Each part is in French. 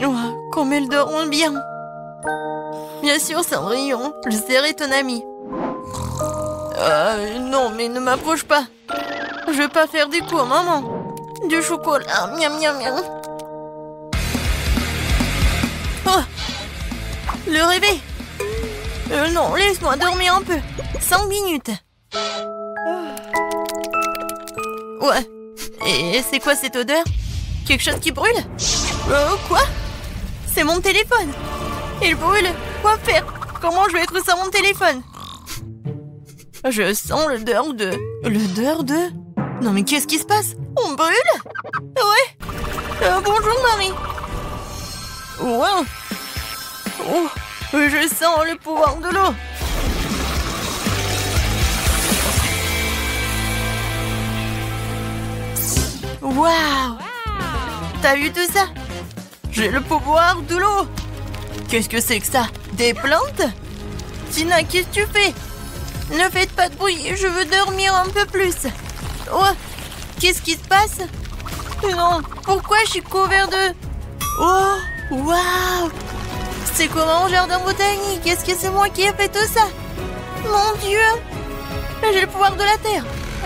Oh, comme elles dorment bien. Bien sûr, Cendrillon, je serai ton ami. Non, mais ne m'approche pas. Je veux pas faire des coups, maman. Du chocolat, miam miam miam. Oh, le réveil. Non, laisse-moi dormir un peu. 5 minutes. Ouais. Et c'est quoi cette odeur? Quelque chose qui brûle? Quoi? C'est mon téléphone. Il brûle. Quoi faire? Comment je vais être sans mon téléphone? Je sens l'odeur de... L'odeur de... Non mais qu'est-ce qui se passe? On brûle? Ouais. Bonjour Marie. Wow. Oh, je sens le pouvoir de l'eau. Waouh! T'as vu tout ça? J'ai le pouvoir de l'eau. Qu'est-ce que c'est que ça? Des plantes? Tina, qu'est-ce que tu fais? Ne faites pas de bruit, je veux dormir un peu plus. Oh, qu'est-ce qui se passe? Non, pourquoi je suis couvert de... Oh, waouh! C'est comme un jardin botanique. Est-ce que c'est moi qui ai fait tout ça? Mon Dieu! J'ai le pouvoir de la terre.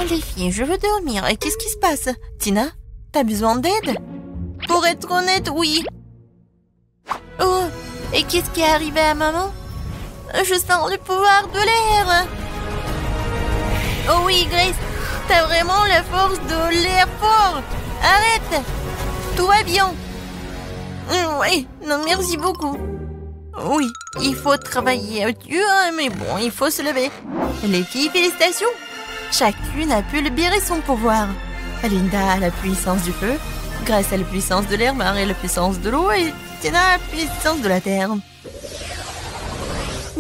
Les filles, je veux dormir. Et qu'est-ce qui se passe? Tina, t'as besoin d'aide? Pour être honnête, oui. Oh, et qu'est-ce qui est arrivé à maman? Je sens le pouvoir de l'air. Oh oui, Grace, t'as vraiment la force de l'air fort. Arrête. Tout va bien. Oui, non, merci beaucoup. Oui, il faut travailler dur, mais bon, il faut se lever. Les filles, félicitations. Chacune a pu libérer son pouvoir. Linda a la puissance du feu, Grace a la puissance de l'air, Marie a la puissance de l'eau et Tina a la puissance de la terre.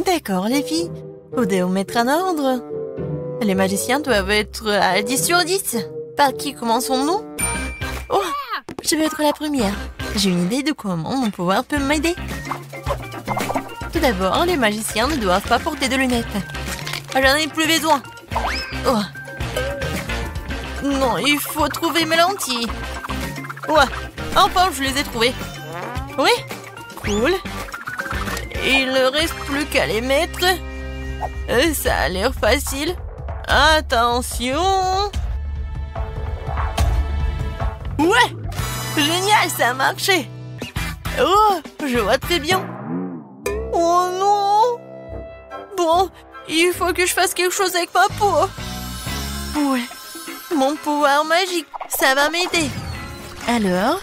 D'accord, les filles. Faut mettre en ordre. Les magiciens doivent être à 10 sur 10. Par qui commençons-nous? Oh, je vais être la première. J'ai une idée de comment mon pouvoir peut m'aider. Tout d'abord, les magiciens ne doivent pas porter de lunettes. J'en ai plus besoin. Oh. Non, il faut trouver mes lentilles. Ouais, enfin je les ai trouvées. Oui, cool. Il ne reste plus qu'à les mettre. Ça a l'air facile. Attention. Ouais, génial, ça a marché. Oh, je vois très bien. Oh non. Bon, il faut que je fasse quelque chose avec ma peau. Ouais, mon pouvoir magique, ça va m'aider. Alors,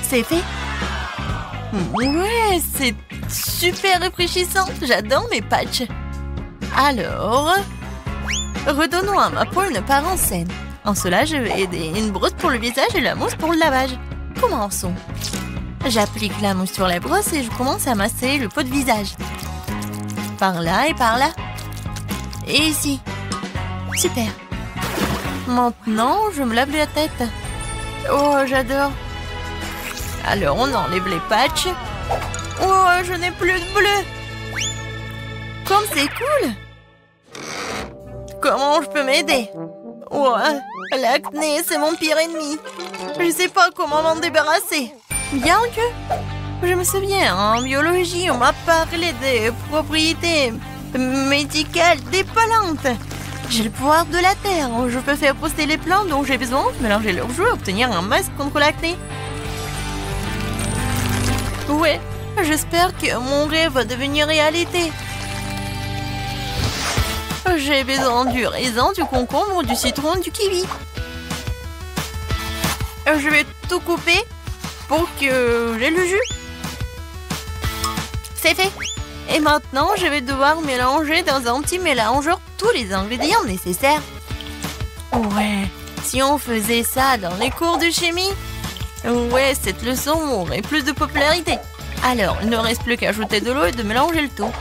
c'est fait. Ouais, c'est super rafraîchissant. J'adore mes patchs. Alors, redonnons à ma peau une apparence saine. En cela, je vais aider une brosse pour le visage et la mousse pour le lavage. Commençons. J'applique la mousse sur la brosse et je commence à masser le pot de visage. Par là et par là. Et ici. Super. Maintenant, je me lave la tête. Oh, j'adore. Alors, on enlève les patchs. Oh, je n'ai plus de bleu. Comme c'est cool. Comment je peux m'aider? Oh, l'acné, c'est mon pire ennemi. Je sais pas comment m'en débarrasser. Bien que... Je me souviens, en biologie, on m'a parlé des propriétés médicales des plantes. J'ai le pouvoir de la terre. Je peux faire pousser les plantes dont j'ai besoin, mélanger leurs jus et obtenir un masque contre l'acné. Ouais, j'espère que mon rêve va devenir réalité. J'ai besoin du raisin, du concombre, du citron, du kiwi. Je vais tout couper pour que j'ai le jus. C'est fait. Et maintenant, je vais devoir mélanger dans un petit mélangeur tous les ingrédients nécessaires. Ouais, si on faisait ça dans les cours de chimie, ouais, cette leçon aurait plus de popularité. Alors, il ne reste plus qu'à ajouter de l'eau et de mélanger le tout.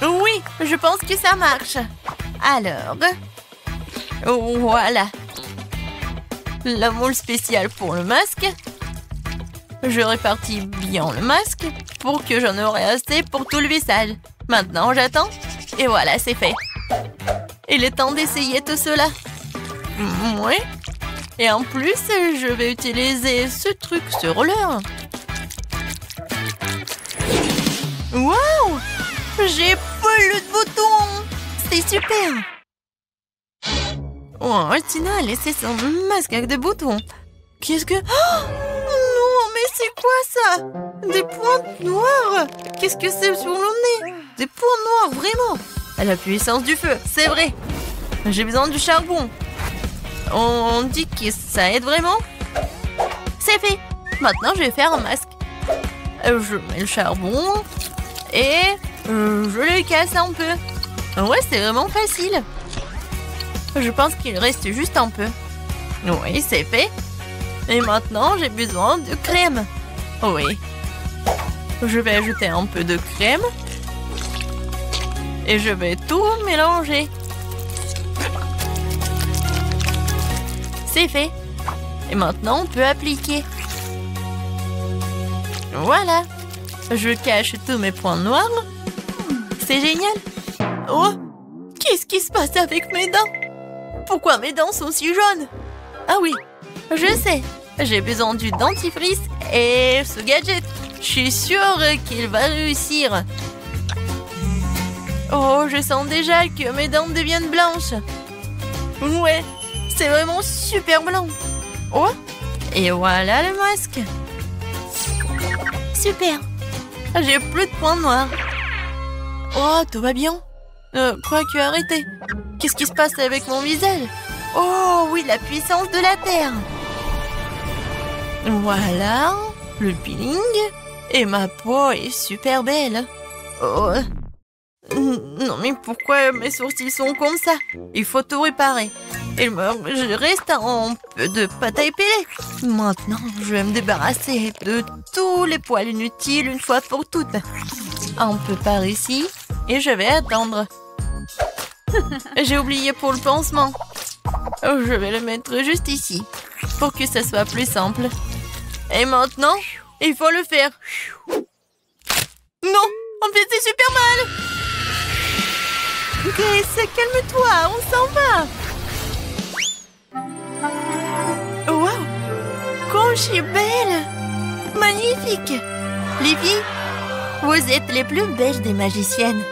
Oui, je pense que ça marche. Alors, voilà. La moule spéciale pour le masque. Je répartis bien le masque pour que j'en aurai assez pour tout le visage. Maintenant, j'attends. Et voilà, c'est fait. Il est temps d'essayer tout cela. Ouais. Et en plus, je vais utiliser ce truc sur l'heure. Waouh! J'ai plus de boutons! C'est super! Oh, Tina a laissé son masque avec des boutons. Qu'est-ce que... Oh non, mais c'est quoi ça? Des pointes noires? Qu'est-ce que c'est sur le nez? Des points noirs, vraiment? À la puissance du feu, c'est vrai. J'ai besoin du charbon. On dit que ça aide vraiment? C'est fait. Maintenant, je vais faire un masque. Je mets le charbon et je le casse un peu. Ouais, c'est vraiment facile. Je pense qu'il reste juste un peu. Oui, c'est fait. Et maintenant, j'ai besoin de crème. Oui. Je vais ajouter un peu de crème. Et je vais tout mélanger. C'est fait. Et maintenant, on peut appliquer. Voilà. Je cache tous mes points noirs. C'est génial. Oh, qu'est-ce qui se passe avec mes dents? Pourquoi mes dents sont si jaunes? Ah oui, je sais. J'ai besoin du dentifrice et ce gadget. Je suis sûre qu'il va réussir. Oh, je sens déjà que mes dents deviennent blanches. Ouais, c'est vraiment super blanc. Oh, et voilà le masque. Super. J'ai plus de points noirs. Oh, tout va bien. Quoique, arrêtez. Qu'est-ce qui se passe avec mon visage? Oh oui, la puissance de la Terre. Voilà, le peeling. Et ma peau est super belle. Oh. Non, mais pourquoi mes sourcils sont comme ça? Il faut tout réparer. Je reste un peu de pâte à épiler. Maintenant, je vais me débarrasser de tous les poils inutiles une fois pour toutes. Un peu par ici. Et je vais attendre. J'ai oublié pour le pansement. Je vais le mettre juste ici. Pour que ça soit plus simple. Et maintenant, il faut le faire. Non, en fait, c'est super mal. Grace, calme-toi, on s'en va. Wow, comme je suis belle. Magnifique. Les filles, vous êtes les plus belles des magiciennes.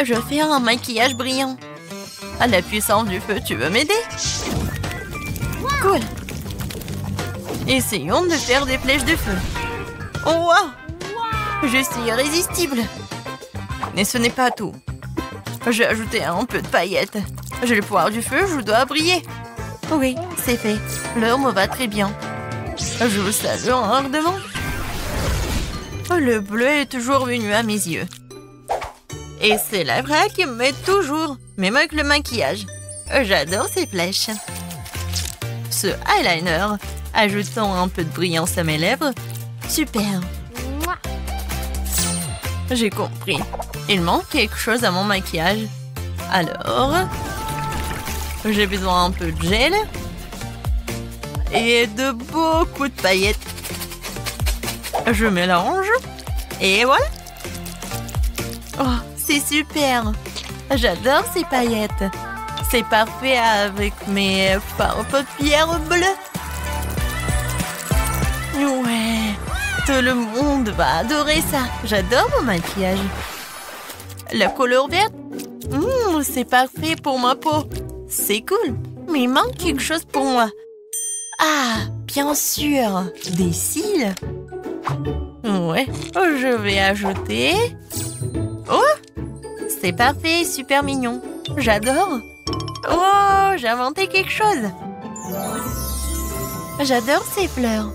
Je fais un maquillage brillant. À la puissance du feu, tu veux m'aider? Cool. Essayons de faire des flèches de feu. Oh, wow! Je suis irrésistible. Mais ce n'est pas tout. J'ai ajouté un peu de paillettes. J'ai le pouvoir du feu, je dois briller. Oui, c'est fait. L'heure me va très bien. Je vous salue ardemment. Le bleu est toujours venu à mes yeux. Et c'est la vraie qui me met toujours, même avec le maquillage. J'adore ces flèches. Ce eyeliner, ajoutons un peu de brillance à mes lèvres. Super. J'ai compris. Il manque quelque chose à mon maquillage. Alors, j'ai besoin un peu de gel et de beaucoup de paillettes. Je mélange et voilà. Oh, c'est super. J'adore ces paillettes. C'est parfait avec mes fards paupières bleues. Ouais, tout le monde va adorer ça. J'adore mon maquillage. La couleur verte, c'est parfait pour ma peau. C'est cool, mais il manque quelque chose pour moi. Ah, bien sûr, des cils. Ouais, je vais ajouter... Oh, c'est parfait, super mignon. J'adore. Oh, j'ai inventé quelque chose. J'adore ces fleurs.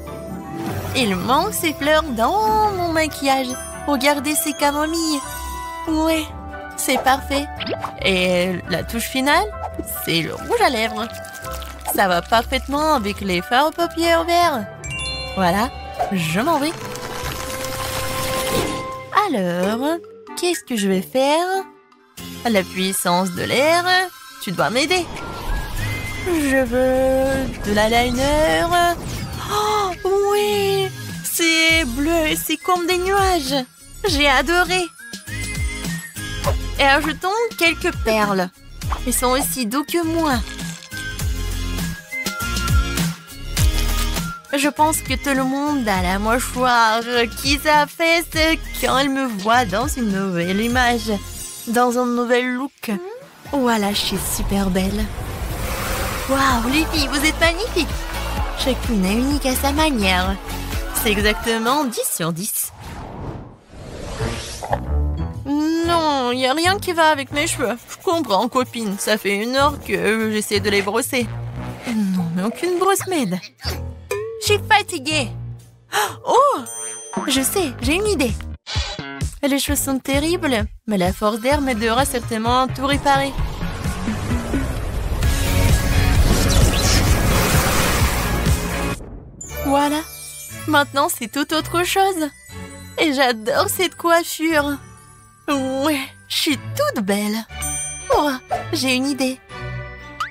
Il manque ces fleurs dans mon maquillage. Regardez ces camomilles. Ouais, c'est parfait. Et la touche finale, c'est le rouge à lèvres. Ça va parfaitement avec les fards aux paupières verts. Voilà, je m'en vais. Alors, qu'est-ce que je vais faire? La puissance de l'air, tu dois m'aider. Je veux de l'eyeliner. Oh, oui, c'est bleu et c'est comme des nuages. J'ai adoré. Et ajoutons quelques perles. Ils sont aussi doux que moi. Je pense que tout le monde a la mâchoire qui s'affaisse quand elle me voit dans une nouvelle image, dans un nouvel look. Voilà, je suis super belle. Waouh, les filles, vous êtes magnifiques. Chacune est unique à sa manière. C'est exactement 10 sur 10. Non, il n'y a rien qui va avec mes cheveux. Je comprends, copine. Ça fait 1 heure que j'essaie de les brosser. Non, mais aucune brosse m'aide. Je suis fatiguée. Oh, je sais, j'ai une idée. Les cheveux sont terribles, mais la force d'air m'aidera certainement à tout réparer. Voilà. Maintenant, c'est tout autre chose. Et j'adore cette coiffure. Ouais, je suis toute belle. Oh, j'ai une idée.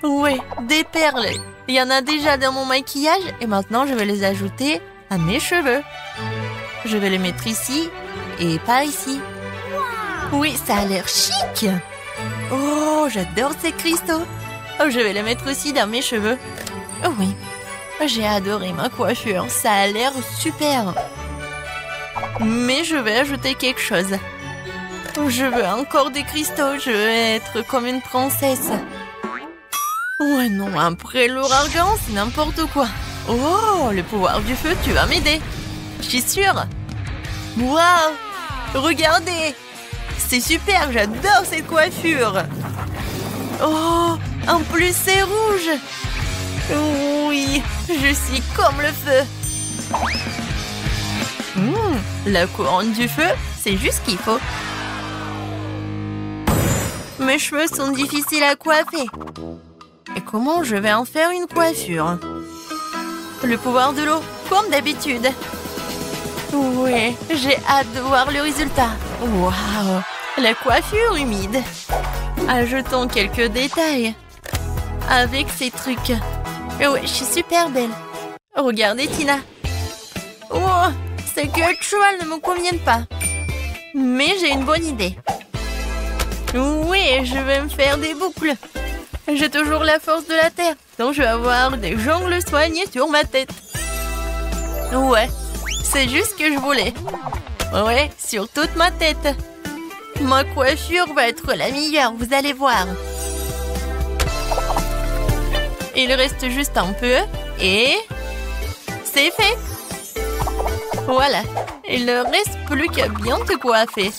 Ouais, des perles. Il y en a déjà dans mon maquillage et maintenant je vais les ajouter à mes cheveux. Je vais les mettre ici et par ici. Oui, ça a l'air chic. Oh, j'adore ces cristaux. Oh, je vais les mettre aussi dans mes cheveux. Oh oui, j'ai adoré ma coiffure. Ça a l'air super. Mais je vais ajouter quelque chose. Je veux encore des cristaux. Je veux être comme une princesse. Ouais, non, après l'ouragan, c'est n'importe quoi. Oh, le pouvoir du feu, tu vas m'aider. Je suis sûre. Waouh, regardez. C'est super, j'adore cette coiffure. Oh, en plus c'est rouge. Oui, je suis comme le feu. La couronne du feu, c'est juste ce qu'il faut. Mes cheveux sont difficiles à coiffer. Et comment je vais en faire une coiffure? Le pouvoir de l'eau, comme d'habitude. Oui, j'ai hâte de voir le résultat. Waouh, la coiffure humide. Ajoutons quelques détails. Avec ces trucs. Et ouais, je suis super belle. Regardez, Tina. Oh, ces queues de cheval ne me conviennent pas. Mais j'ai une bonne idée. Oui, je vais me faire des boucles. J'ai toujours la force de la terre, donc je vais avoir des jongles soignés sur ma tête. Ouais, c'est juste ce que je voulais. Ouais, sur toute ma tête. Ma coiffure va être la meilleure, vous allez voir. Il reste juste un peu et c'est fait. Voilà, il ne reste plus qu'à bien te coiffer.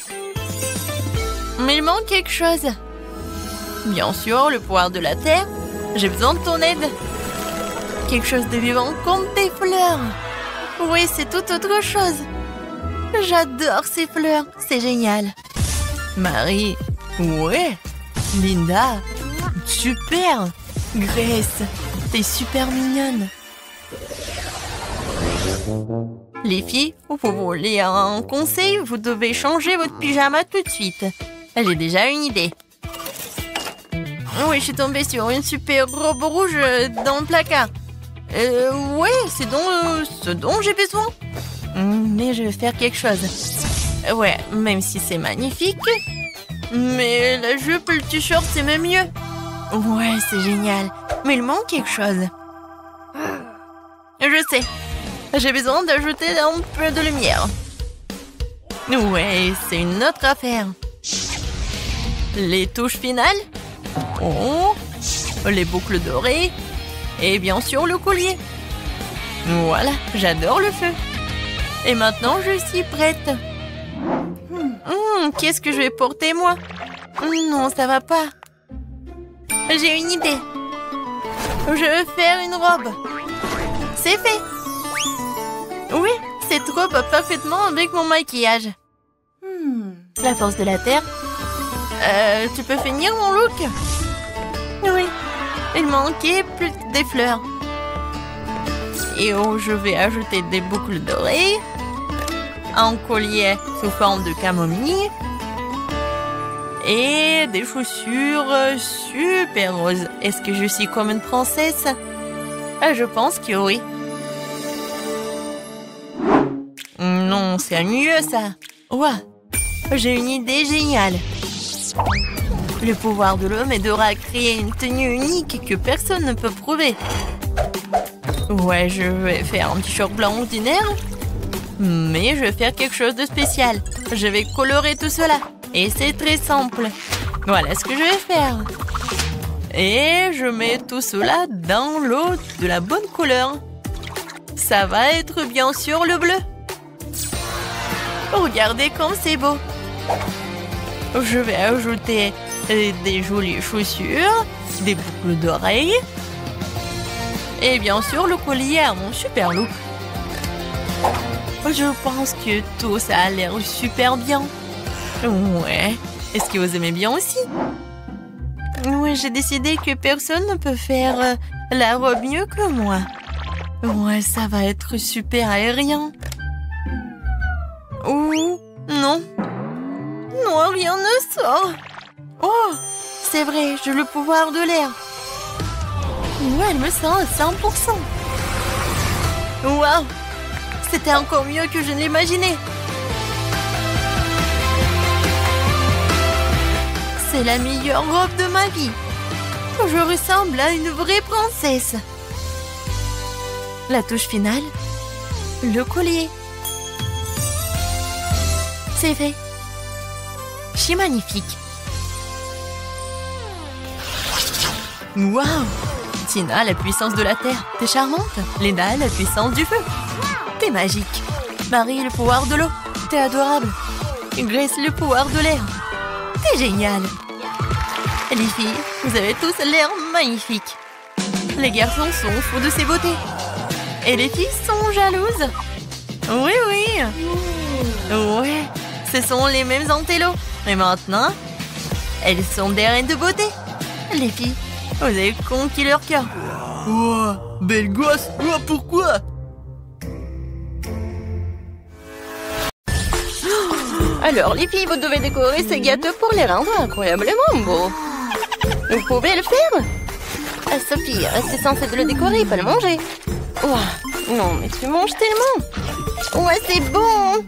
Mais il manque quelque chose. Bien sûr, le pouvoir de la terre. J'ai besoin de ton aide. Quelque chose de vivant comme des fleurs. Oui, c'est tout autre chose. J'adore ces fleurs. C'est génial. Marie. Ouais. Linda. Super. Grace. T'es super mignonne. Les filles, vous voulez un conseil? Vous devez changer votre pyjama tout de suite. J'ai déjà une idée. Oui, je suis tombée sur une super robe rouge dans le placard. Ouais, c'est ce dont j'ai besoin. Mais je vais faire quelque chose. Ouais, même si c'est magnifique. Mais la jupe, le t-shirt, c'est même mieux. Ouais, c'est génial. Mais il manque quelque chose. Je sais. J'ai besoin d'ajouter un peu de lumière. Ouais, c'est une autre affaire. Les touches finales. Oh, les boucles dorées. Et bien sûr le collier. Voilà, j'adore le feu. Et maintenant, je suis prête. Qu'est-ce que je vais porter, moi? Non, ça va pas. J'ai une idée. Je vais faire une robe. C'est fait. Oui, cette robe va parfaitement avec mon maquillage. La force de la terre. Tu peux finir mon look? Oui, il manquait plus que des fleurs. Et oh, je vais ajouter des boucles d'oreilles, un collier sous forme de camomille et des chaussures super roses. Est-ce que je suis comme une princesse? Je pense que oui. Non, c'est mieux ça. Ouah, j'ai une idée géniale. Le pouvoir de l'eau m'aidera à créer une tenue unique que personne ne peut prouver. Ouais, je vais faire un petit short blanc ordinaire. Mais je vais faire quelque chose de spécial. Je vais colorer tout cela. Et c'est très simple. Voilà ce que je vais faire. Et je mets tout cela dans l'eau de la bonne couleur. Ça va être bien sûr le bleu. Regardez comme c'est beau. Je vais ajouter des jolies chaussures, des boucles d'oreilles. Et bien sûr le collier à mon super look. Je pense que tout ça a l'air super bien. Ouais. Est-ce que vous aimez bien aussi? Oui, j'ai décidé que personne ne peut faire la robe mieux que moi. Ouais, ça va être super aérien. Ouh, non. Non, rien ne sort. Oh, c'est vrai, j'ai le pouvoir de l'air. Ouais, elle me sent à 100%. Waouh, c'était encore mieux que je ne l'imaginais. C'est la meilleure robe de ma vie. Je ressemble à une vraie princesse. La touche finale, le collier. C'est fait. C'est magnifique. Waouh! Tina, la puissance de la terre. T'es charmante. Lena, la puissance du feu. T'es magique. Marie, le pouvoir de l'eau. T'es adorable. Grace, le pouvoir de l'air. T'es génial. Les filles, vous avez tous l'air magnifiques. Les garçons sont fous de ses beautés. Et les filles sont jalouses. Oui, oui. Ouais, ce sont les mêmes antélos. Et maintenant, elles sont des reines de beauté. Les filles, vous avez conquis leur cœur. Oh, belle gosse. Oh, pourquoi? Alors, les filles, vous devez décorer ces gâteaux pour les rendre incroyablement beaux. Vous pouvez le faire? Sophie, c'est censé de le décorer, pas le manger. Ouah, non, mais tu manges tellement. Ouais, c'est bon.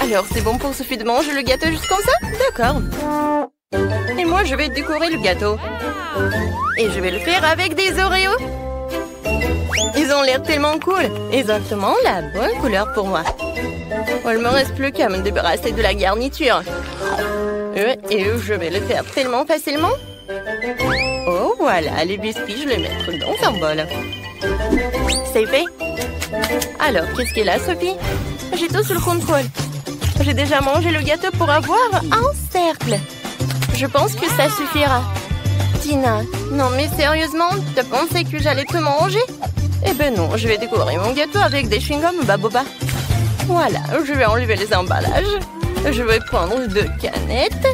Alors, c'est bon pour Sophie de manger le gâteau juste comme ça? D'accord. Et moi, je vais décorer le gâteau. Et je vais le faire avec des Oreos. Ils ont l'air tellement cool. Exactement la bonne couleur pour moi. Il ne me reste plus qu'à me débarrasser de la garniture. Et je vais le faire tellement facilement. Oh, voilà, les biscuits, je vais les mettre dans un bol. C'est fait. Alors, qu'est-ce qu'il y a là, Sophie? J'ai tout sous le contrôle. J'ai déjà mangé le gâteau pour avoir un cercle. Je pense que ça suffira. Tina, non mais sérieusement, tu pensais que j'allais te manger? Eh ben non, je vais décorer mon gâteau avec des chewing-gums Baboba. Voilà, je vais enlever les emballages. Je vais prendre 2 canettes.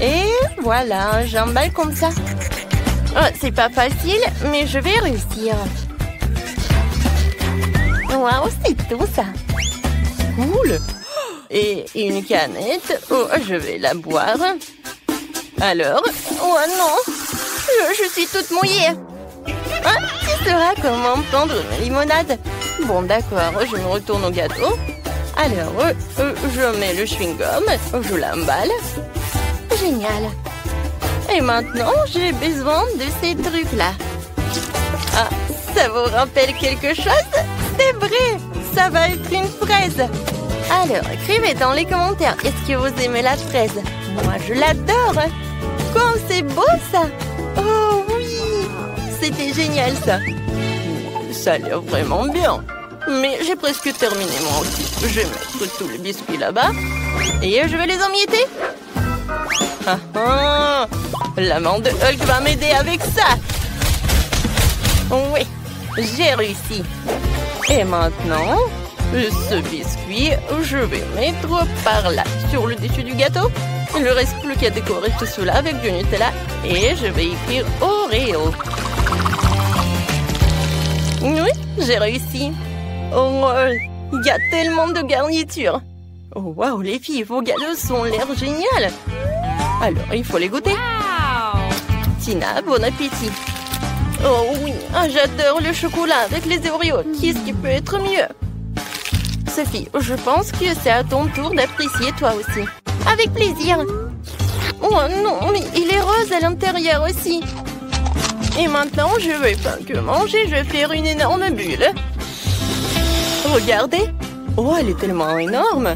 Et voilà, j'emballe comme ça. Oh, c'est pas facile, mais je vais réussir. Waouh, c'est tout ça. Cool. Et une canette. Oh, je vais la boire. Alors, oh non, je suis toute mouillée. Hein, tu sauras comment prendre une limonade. Bon, d'accord, je me retourne au gâteau. Alors, je mets le chewing-gum, je l'emballe. Génial. Et maintenant, j'ai besoin de ces trucs-là. Ah, ça vous rappelle quelque chose? C'est vrai, ça va être une fraise. Alors, écrivez dans les commentaires, est-ce que vous aimez la fraise? Moi, je l'adore. Comme c'est beau, ça. Oh oui, c'était génial, ça. Ça a l'air vraiment bien. Mais j'ai presque terminé moi aussi. Je vais mettre tous les biscuits là-bas. Et je vais les emietter. Ah ah, la main de Hulk va m'aider avec ça. Oui, j'ai réussi. Et maintenant, ce biscuit, je vais mettre par là, sur le dessus du gâteau. Il ne reste plus qu'à décorer tout cela avec du Nutella. Et je vais écrire Oreo. Oui, j'ai réussi. Oh, il y a tellement de garnitures. Oh, waouh, les filles, vos gâteaux sont l'air génial. Alors, il faut les goûter. Tina, bon appétit. Oh oui, j'adore le chocolat avec les Oreos. Qu'est-ce qui peut être mieux? Sophie, je pense que c'est à ton tour d'apprécier toi aussi. Avec plaisir. Oh non, mais il est rose à l'intérieur aussi. Et maintenant, je vais pas que manger, je vais faire une énorme bulle. Regardez. Oh, elle est tellement énorme.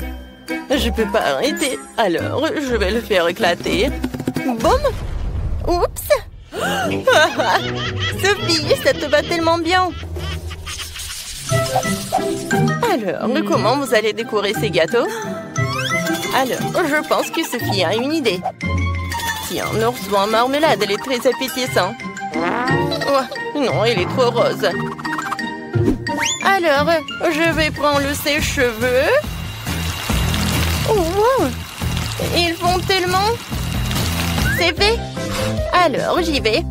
Je peux pas arrêter. Alors, je vais le faire éclater. Boum. Oups. Sophie, ça te va tellement bien. Alors, comment vous allez décorer ces gâteaux? Alors, je pense que Sophie a une idée. Tiens, l'ourson en marmelade, elle est très appétissante. Oh, non, il est trop rose. Alors, je vais prendre le sèche-cheveux. Oh, wow. Ils font tellement. C'est fait. Alors, j'y vais.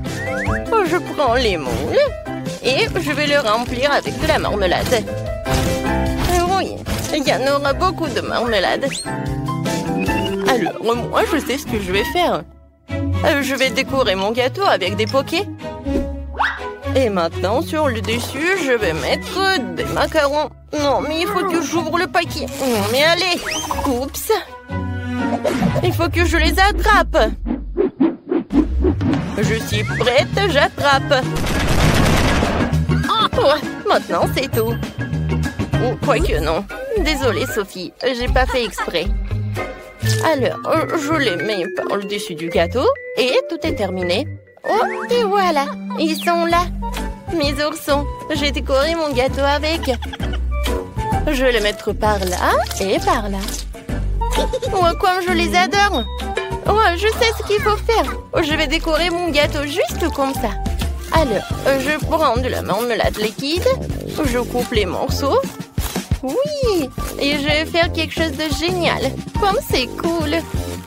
Je prends les moules et je vais le remplir avec de la marmelade. Oui, il y en aura beaucoup de marmelade. Alors, moi, je sais ce que je vais faire. Je vais décorer mon gâteau avec des pokés. Et maintenant, sur le dessus, je vais mettre des macarons. Non, mais il faut que j'ouvre le paquet. Non, mais allez. Oups. Il faut que je les attrape. Je suis prête, j'attrape. Oh, maintenant, c'est tout. Oh, quoique non. Désolée, Sophie, j'ai pas fait exprès. Alors, je les mets par le dessus du gâteau et tout est terminé. Oh, et voilà, ils sont là. Mes oursons, j'ai décoré mon gâteau avec. Je vais les mettre par là et par là. Oh, comme je les adore. Oh, je sais ce qu'il faut faire. Je vais décorer mon gâteau juste comme ça. Alors, je prends de la marmelade liquide. Je coupe les morceaux. Oui, et je vais faire quelque chose de génial. Comme c'est cool.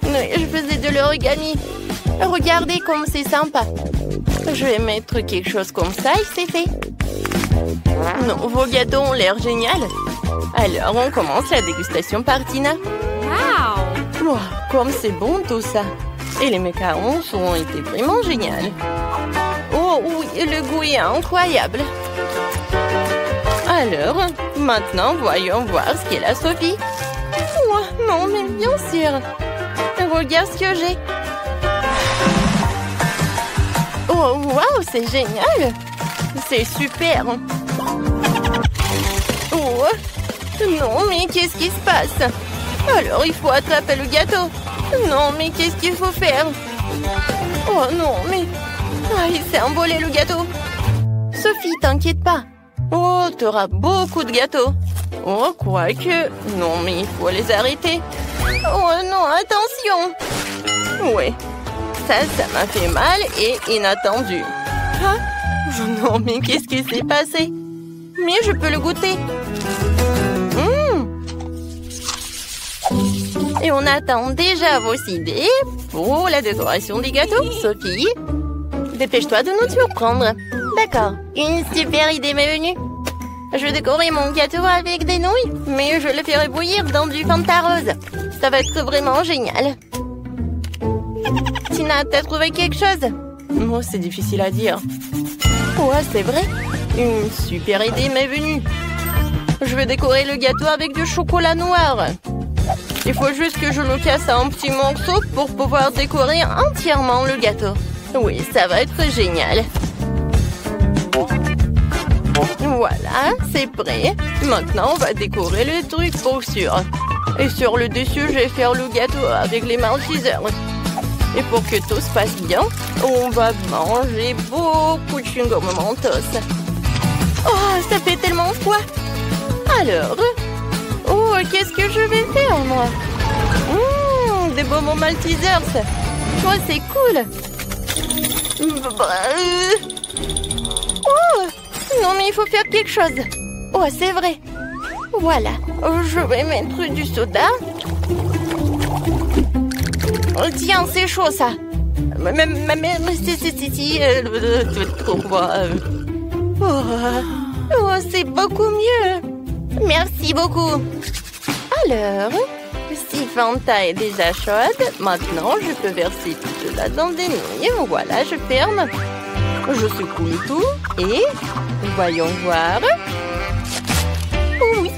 Je faisais de l'origami. Regardez comme c'est sympa. Je vais mettre quelque chose comme ça et c'est fait. Non, vos gâteaux ont l'air génial. Alors, on commence la dégustation par Tina. Wow! Wow, comme c'est bon tout ça. Et les macarons ont été vraiment géniaux. Oh oui, le goût est incroyable. Alors, maintenant, voyons voir ce qu'est la Sophie. Oh, non, mais bien sûr. Regarde ce que j'ai. Oh, waouh, c'est génial. C'est super. Oh, non, mais qu'est-ce qui se passe? Alors, il faut attraper le gâteau. Non, mais qu'est-ce qu'il faut faire? Oh non, mais... Ah, il s'est envolé le gâteau. Sophie, t'inquiète pas. Oh, t'auras beaucoup de gâteaux. Oh, quoique... Non, mais il faut les arrêter. Oh non, attention. Ouais, ça m'a fait mal et inattendu. Ah, non, mais qu'est-ce qui s'est passé? Mais je peux le goûter. Et on attend déjà vos idées pour la décoration des gâteaux. Sophie, dépêche-toi de nous surprendre. D'accord, une super idée m'est venue. Je vais décorer mon gâteau avec des nouilles, mais je le ferai bouillir dans du Fanta rose. Ça va être vraiment génial. Tina, t'as trouvé quelque chose? Moi, c'est difficile à dire. Ouais, c'est vrai. Une super idée m'est venue. Je vais décorer le gâteau avec du chocolat noir. Il faut juste que je le casse en petits morceaux pour pouvoir décorer entièrement le gâteau. Oui, ça va être génial. Voilà, c'est prêt. Maintenant, on va décorer le truc pour sûr. Et sur le dessus, je vais faire le gâteau avec les maltesers. Et pour que tout se passe bien, on va manger beaucoup de chewing-gum Mentos. Oh, ça fait tellement froid. Alors, oh, qu'est-ce que je vais faire, moi? Des bonbons maltesers. Oh, c'est cool. Oh, non, mais il faut faire quelque chose. Oh, c'est vrai. Voilà, je vais mettre du soda. Oh, tiens, c'est chaud, ça. Oh, c'est beaucoup mieux. Merci beaucoup. Alors, si Fanta est déjà chaude, maintenant, je peux verser tout cela dans des nouilles. Voilà, je ferme. Je secoue le tout et voyons voir. Oui,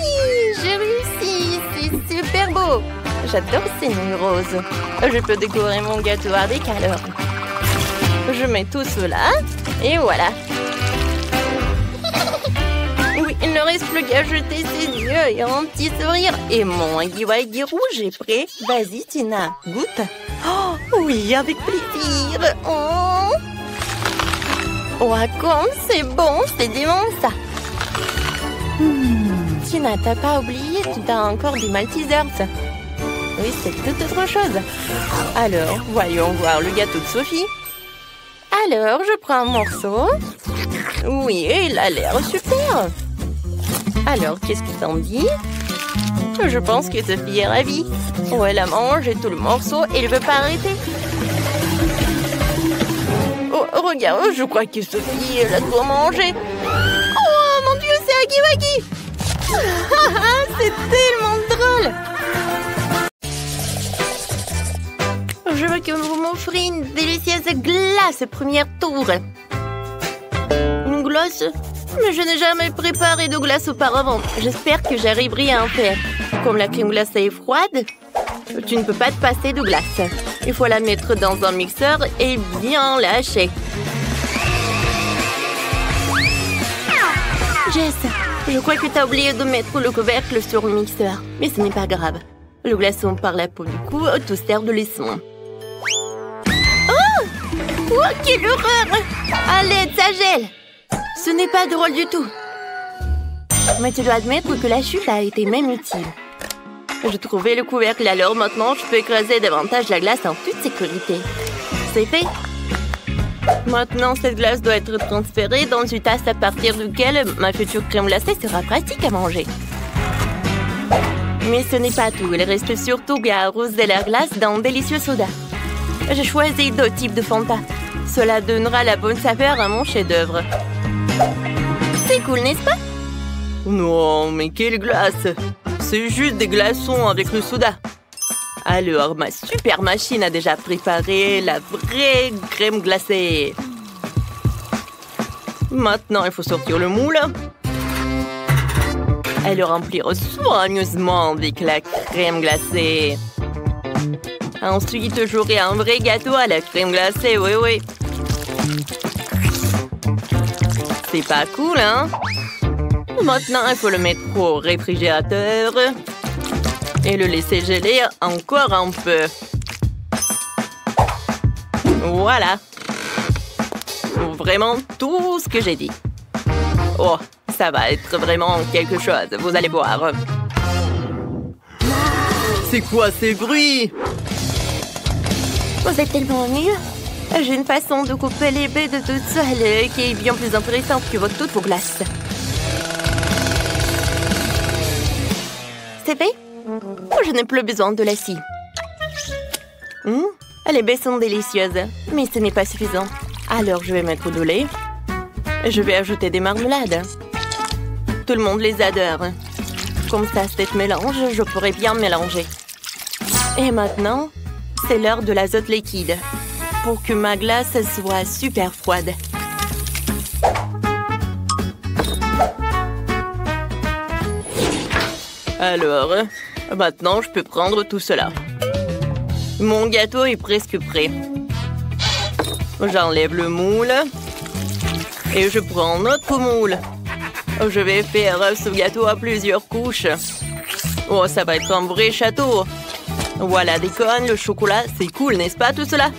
j'ai réussi. C'est super beau. J'adore ces nouilles roses. Je peux décorer mon gâteau avec alors. Je mets tout cela et voilà. Oui, il ne reste plus qu'à jeter ses yeux et un petit sourire. Et mon Huggy rouge est prêt. Vas-y, Tina, goûte. Oh, oui, avec plaisir. Oh, comme c'est bon, c'est dément ça. Tina, t'as pas oublié, tu as encore des Maltesers. Oui, c'est toute autre chose. Alors, voyons voir le gâteau de Sophie. Alors, je prends un morceau. Oui, il a l'air super. Alors, qu'est-ce que t'en dis? Je pense que Sophie est ravie. Oh, elle a mangé tout le morceau et elle veut pas arrêter. Oh, regarde, je crois que Sophie, elle a tout mangé. Oh, mon Dieu, c'est Huggy Wuggy. C'est tellement drôle. Je veux que vous m'offriez une délicieuse glace premier tour. Une glace? Mais je n'ai jamais préparé de glace auparavant. J'espère que j'arriverai à en faire. Comme la crème glacée est froide, tu ne peux pas te passer de glace. Il faut la mettre dans un mixeur et bien lâcher. Jess, je crois que tu as oublié de mettre le couvercle sur le mixeur. Mais ce n'est pas grave. Le glaçon par la peau du cou te sert de leçon. Oh, quelle horreur! À l'aide, ça gèle! Ce n'est pas drôle du tout. Mais tu dois admettre que la chute a été même utile. J'ai trouvé le couvercle, alors maintenant je peux écraser davantage la glace en toute sécurité. C'est fait. Maintenant, cette glace doit être transférée dans une tasse à partir duquel ma future crème glacée sera pratique à manger. Mais ce n'est pas tout. Il reste surtout à arroser la glace d'un délicieux soda. J'ai choisi 2 types de Fanta. Cela donnera la bonne saveur à mon chef-d'œuvre. C'est cool, n'est-ce pas? Non, mais quelle glace! C'est juste des glaçons avec le soda. Alors, ma super machine a déjà préparé la vraie crème glacée. Maintenant, il faut sortir le moule et le remplir soigneusement avec la crème glacée. Ensuite, j'aurai un vrai gâteau à la crème glacée, oui. C'est pas cool, hein? Maintenant, il faut le mettre au réfrigérateur et le laisser geler encore un peu. Voilà. Vraiment tout ce que j'ai dit. Oh, ça va être vraiment quelque chose, vous allez voir. C'est quoi ces bruits? Vous êtes tellement mieux. J'ai une façon de couper les baies de toute seule qui est bien plus intéressante que toutes vos glaces. C'est fait? Je n'ai plus besoin de la scie. Les baies sont délicieuses, mais ce n'est pas suffisant. Alors, je vais mettre de lait. Je vais ajouter des marmelades. Tout le monde les adore. Comme ça, cette mélange, je pourrais bien mélanger. Et maintenant, c'est l'heure de l'azote liquide pour que ma glace soit super froide. Alors, maintenant, je peux prendre tout cela. Mon gâteau est presque prêt. J'enlève le moule et je prends un autre moule. Je vais faire ce gâteau à plusieurs couches. Oh, ça va être un vrai château. Voilà des cônes, le chocolat, c'est cool, n'est-ce pas tout cela?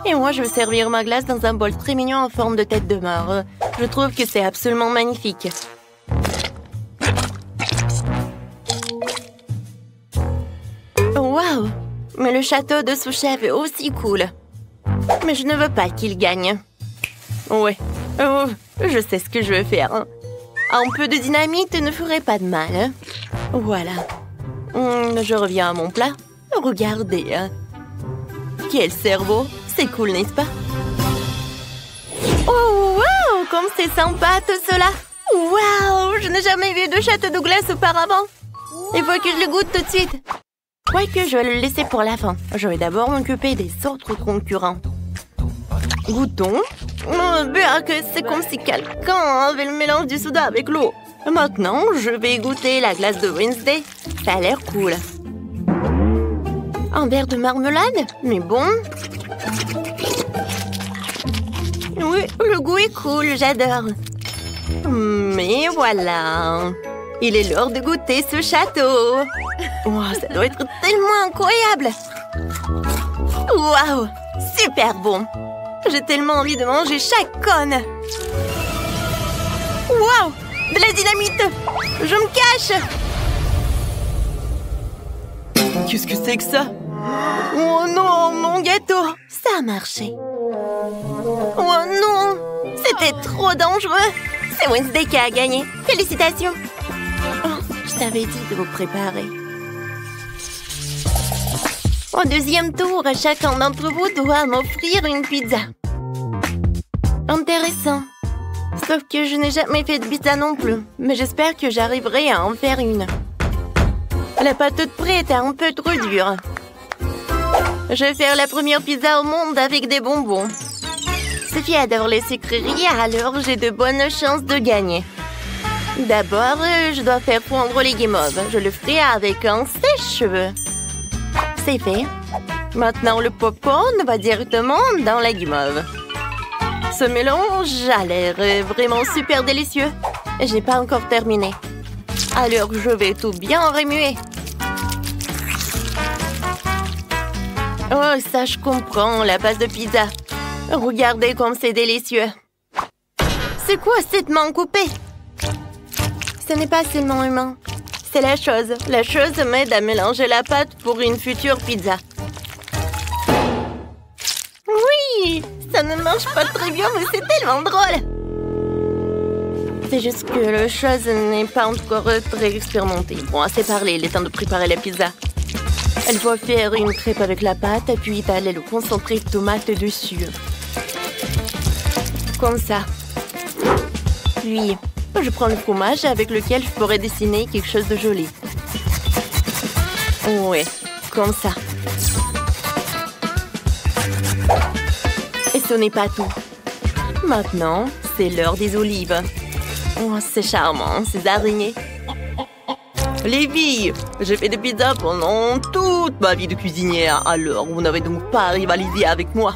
Et moi, je vais servir ma glace dans un bol très mignon en forme de tête de mort. Je trouve que c'est absolument magnifique. Waouh! Mais le château de sous-chef est aussi cool. Mais je ne veux pas qu'il gagne. Ouais, je sais ce que je veux faire. Un peu de dynamite ne ferait pas de mal. Voilà. Je reviens à mon plat. Regardez. Quel cerveau! C'est cool, n'est-ce pas? Oh, wow! Comme c'est sympa tout cela! Wow! Je n'ai jamais vu de château de glace auparavant. Il faut que je le goûte tout de suite. Quoique, je vais le laisser pour la fin. Je vais d'abord m'occuper des autres concurrents. Goûtons. Bien que c'est comme si quelqu'un avait le mélange du soda avec l'eau. Maintenant, je vais goûter la glace de Wednesday. Ça a l'air cool. Un verre de marmelade? Mais bon. Oui, le goût est cool, j'adore. Mais voilà. Il est l'heure de goûter ce château. Wow, ça doit être tellement incroyable. Waouh, super bon. J'ai tellement envie de manger chaque cône. Waouh, de la dynamite. Je me cache. Qu'est-ce que c'est que ça? Oh non, mon gâteau. Ça a marché. Oh non, c'était trop dangereux. C'est Wednesday qui a gagné. Félicitations. Oh, je t'avais dit de vous préparer. Au deuxième tour, chacun d'entre vous doit m'offrir une pizza. Intéressant. Sauf que je n'ai jamais fait de pizza non plus. Mais j'espère que j'arriverai à en faire une. La pâte toute prête est un peu trop dure. Je vais faire la première pizza au monde avec des bonbons. Sophie adore les sucreries, alors j'ai de bonnes chances de gagner. D'abord, je dois faire fondre les guimauves. Je le ferai avec un sèche-cheveux. C'est fait. Maintenant, le popcorn va directement dans la guimauve. Ce mélange a l'air vraiment super délicieux. Je n'ai pas encore terminé. Alors, je vais tout bien remuer. Oh, ça, je comprends, la base de pizza. Regardez comme c'est délicieux. C'est quoi cette main coupée? Ce n'est pas seulement humain. C'est la chose. La chose m'aide à mélanger la pâte pour une future pizza. Oui, ça ne marche pas très bien, mais c'est tellement drôle. C'est juste que la chose n'est pas encore très expérimentée. Bon, assez parlé, il est temps de préparer la pizza. Elle va faire une crêpe avec la pâte, puis étaler le concentré de tomate dessus. Comme ça. Puis, je prends le fromage avec lequel je pourrais dessiner quelque chose de joli. Ouais, comme ça. Et ce n'est pas tout. Maintenant, c'est l'heure des olives. Oh, c'est charmant, ces araignées. Les filles, j'ai fait des pizzas pendant toute ma vie de cuisinière, alors vous n'avez donc pas à rivaliser avec moi.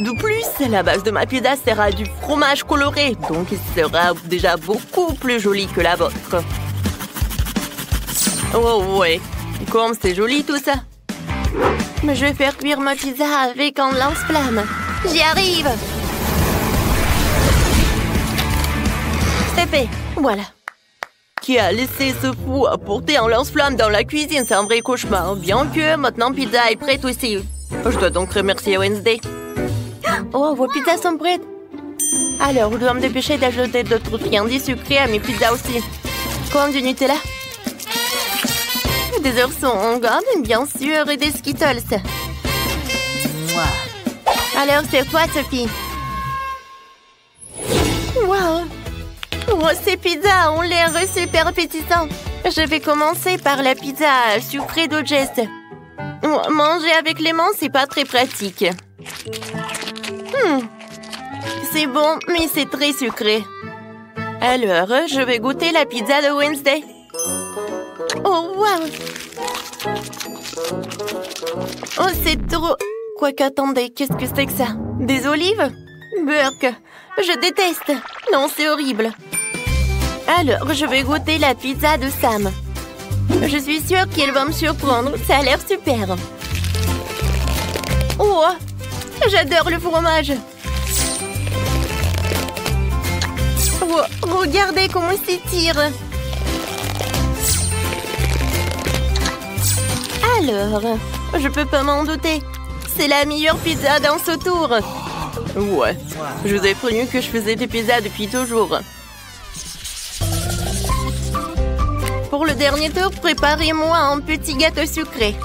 De plus, la base de ma pizza sera du fromage coloré, donc il sera déjà beaucoup plus joli que la vôtre. Oh ouais, comme c'est joli tout ça. Mais je vais faire cuire ma pizza avec un lance-flamme. J'y arrive. C'est fait, voilà. Qui a laissé ce fou apporter un lance-flamme dans la cuisine? C'est un vrai cauchemar. Bien que maintenant pizza est prête aussi. Je dois donc remercier Wednesday. Oh, vos pizzas sont prêtes. Alors, je dois me dépêcher d'ajouter d'autres friandises sucrées à mes pizzas aussi. Comme du Nutella. Des oursons en gomme, bien sûr, et des Skittles. Alors, c'est toi, Sophie. Wow! Oh, ces pizzas ont l'air super appétissants. Je vais commencer par la pizza sucrée d'Ogest. Manger avec les mains, c'est pas très pratique. C'est bon, mais c'est très sucré. Alors, je vais goûter la pizza de Wednesday. Oh, wow! Oh, c'est trop... Quoique, attendez, qu'est-ce que c'est que ça? Des olives? Burk! Je déteste! Non, c'est horrible. Alors, je vais goûter la pizza de Sam. Je suis sûre qu'elle va me surprendre. Ça a l'air super. Oh! J'adore le fromage. Oh, regardez comment il s'étire. Alors, je peux pas m'en douter. C'est la meilleure pizza dans ce tour. Ouais, je vous ai prévenu que je faisais des pizzas depuis toujours. Pour le dernier tour, préparez-moi un petit gâteau sucré.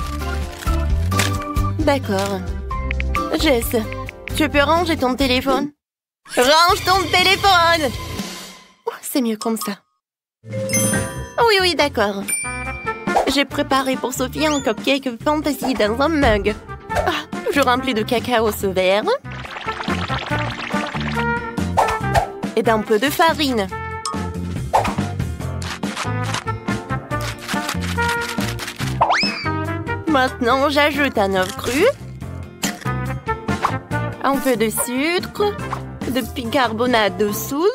D'accord. Jess, tu peux ranger ton téléphone? Range ton téléphone! Oh, c'est mieux comme ça. Oui, d'accord. J'ai préparé pour Sophie un cupcake fantasy dans un mug. Je remplis de cacao ce verre. Et d'un peu de farine. Maintenant, j'ajoute un œuf cru. Un peu de sucre. De bicarbonate de soude.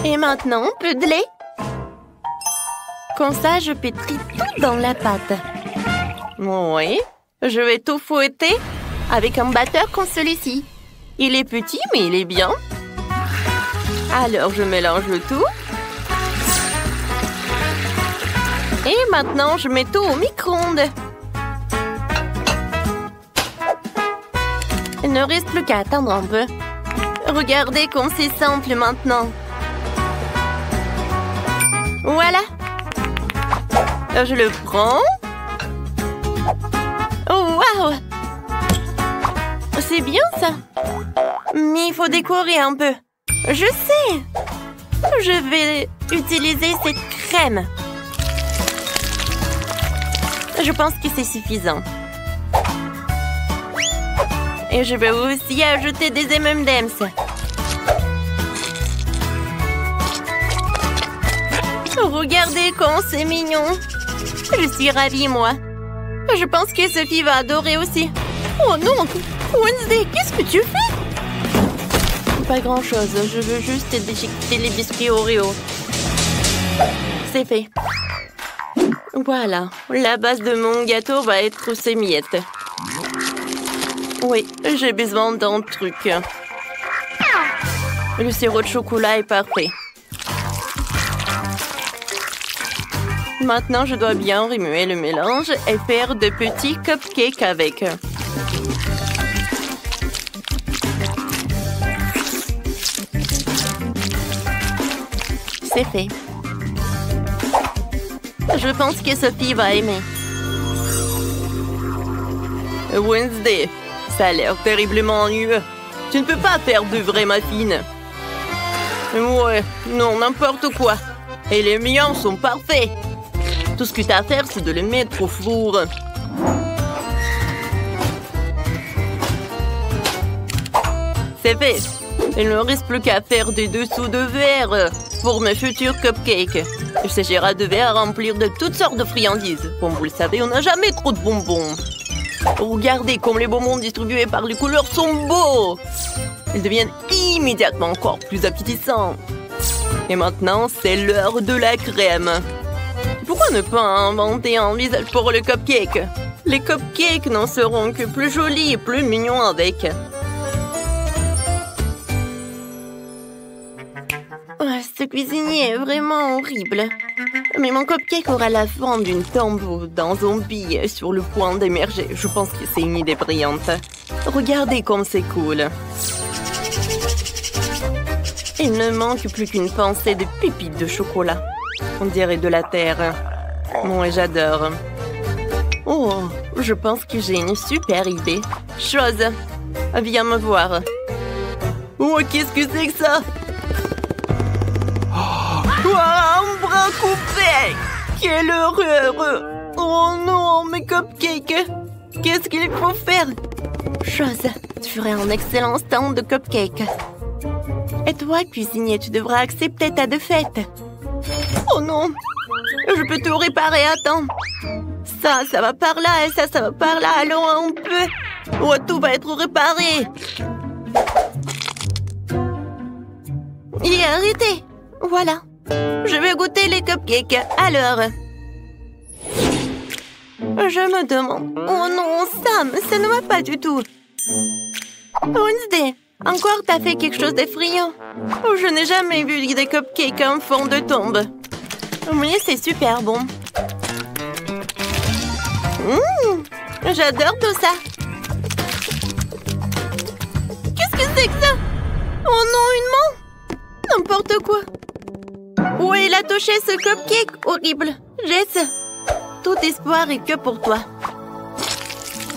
Et maintenant, un peu de lait. Comme ça, je pétris tout dans la pâte. Oui, je vais tout fouetter avec un batteur comme celui-ci. Il est petit, mais il est bien. Alors, je mélange le tout. Et maintenant, je mets tout au micro-ondes. Il ne reste plus qu'à attendre un peu. Regardez comme c'est simple maintenant. Voilà. Je le prends. Oh, waouh! C'est bien ça. Mais il faut décorer un peu. Je sais. Je vais utiliser cette crème. Je pense que c'est suffisant. Et je vais aussi ajouter des M&M's. Regardez comme c'est mignon. Je suis ravie, moi. Je pense que Sophie va adorer aussi. Oh non! Wednesday, qu'est-ce que tu fais? Pas grand-chose. Je veux juste déchiqueter les biscuits Oreo. C'est fait. Voilà. La base de mon gâteau va être ces miettes. Oui, j'ai besoin d'un truc. Le sirop de chocolat est parfait. Maintenant, je dois bien remuer le mélange et faire de petits cupcakes avec. C'est fait. Je pense que Sophie va aimer. Wednesday, ça a l'air terriblement ennuyeux. Tu ne peux pas faire de vrais muffins. Ouais, non, n'importe quoi. Et les miens sont parfaits. Tout ce que tu as à faire, c'est de les mettre au four. C'est fait. Il ne reste plus qu'à faire des dessous de verre pour mes futurs cupcakes. Il s'agira de verre à remplir de toutes sortes de friandises. Comme vous le savez, on n'a jamais trop de bonbons. Regardez comme les bonbons distribués par les couleurs sont beaux. Ils deviennent immédiatement encore plus appétissants. Et maintenant, c'est l'heure de la crème. Pourquoi ne pas inventer un visage pour le cupcake? Les cupcakes n'en seront que plus jolis et plus mignons avec. Oh, ce cuisinier est vraiment horrible. Mais mon cupcake aura la forme d'une tombe d'un zombie sur le point d'émerger. Je pense que c'est une idée brillante. Regardez comme c'est cool. Il ne manque plus qu'une pincée de pépites de chocolat. On dirait de la terre. Moi, j'adore. Oh, je pense que j'ai une super idée. Chose, viens me voir. Oh, qu'est-ce que c'est que ça? Oh, un bras coupé! Quelle horreur! Oh non, mes cupcakes! Qu'est-ce qu'il faut faire? Chose, tu ferais un excellent stand de cupcakes. Et toi, cuisinier, tu devras accepter ta défaite. Oh non! Je peux tout réparer, attends. Ça va par là et ça va par là. Allons, on peut. Oh, tout va être réparé. Et arrêtez. Voilà. Je vais goûter les cupcakes. Alors. Je me demande. Oh non, Sam, ça ne va pas du tout. Wednesday, encore t'as fait quelque chose d'effrayant. Oh, je n'ai jamais vu des cupcakes en fond de tombe. Mais c'est super bon. J'adore tout ça. Qu'est-ce que c'est que ça? Oh non, une main? N'importe quoi. Où il a touché ce cupcake horrible? Jess, tout espoir est que pour toi.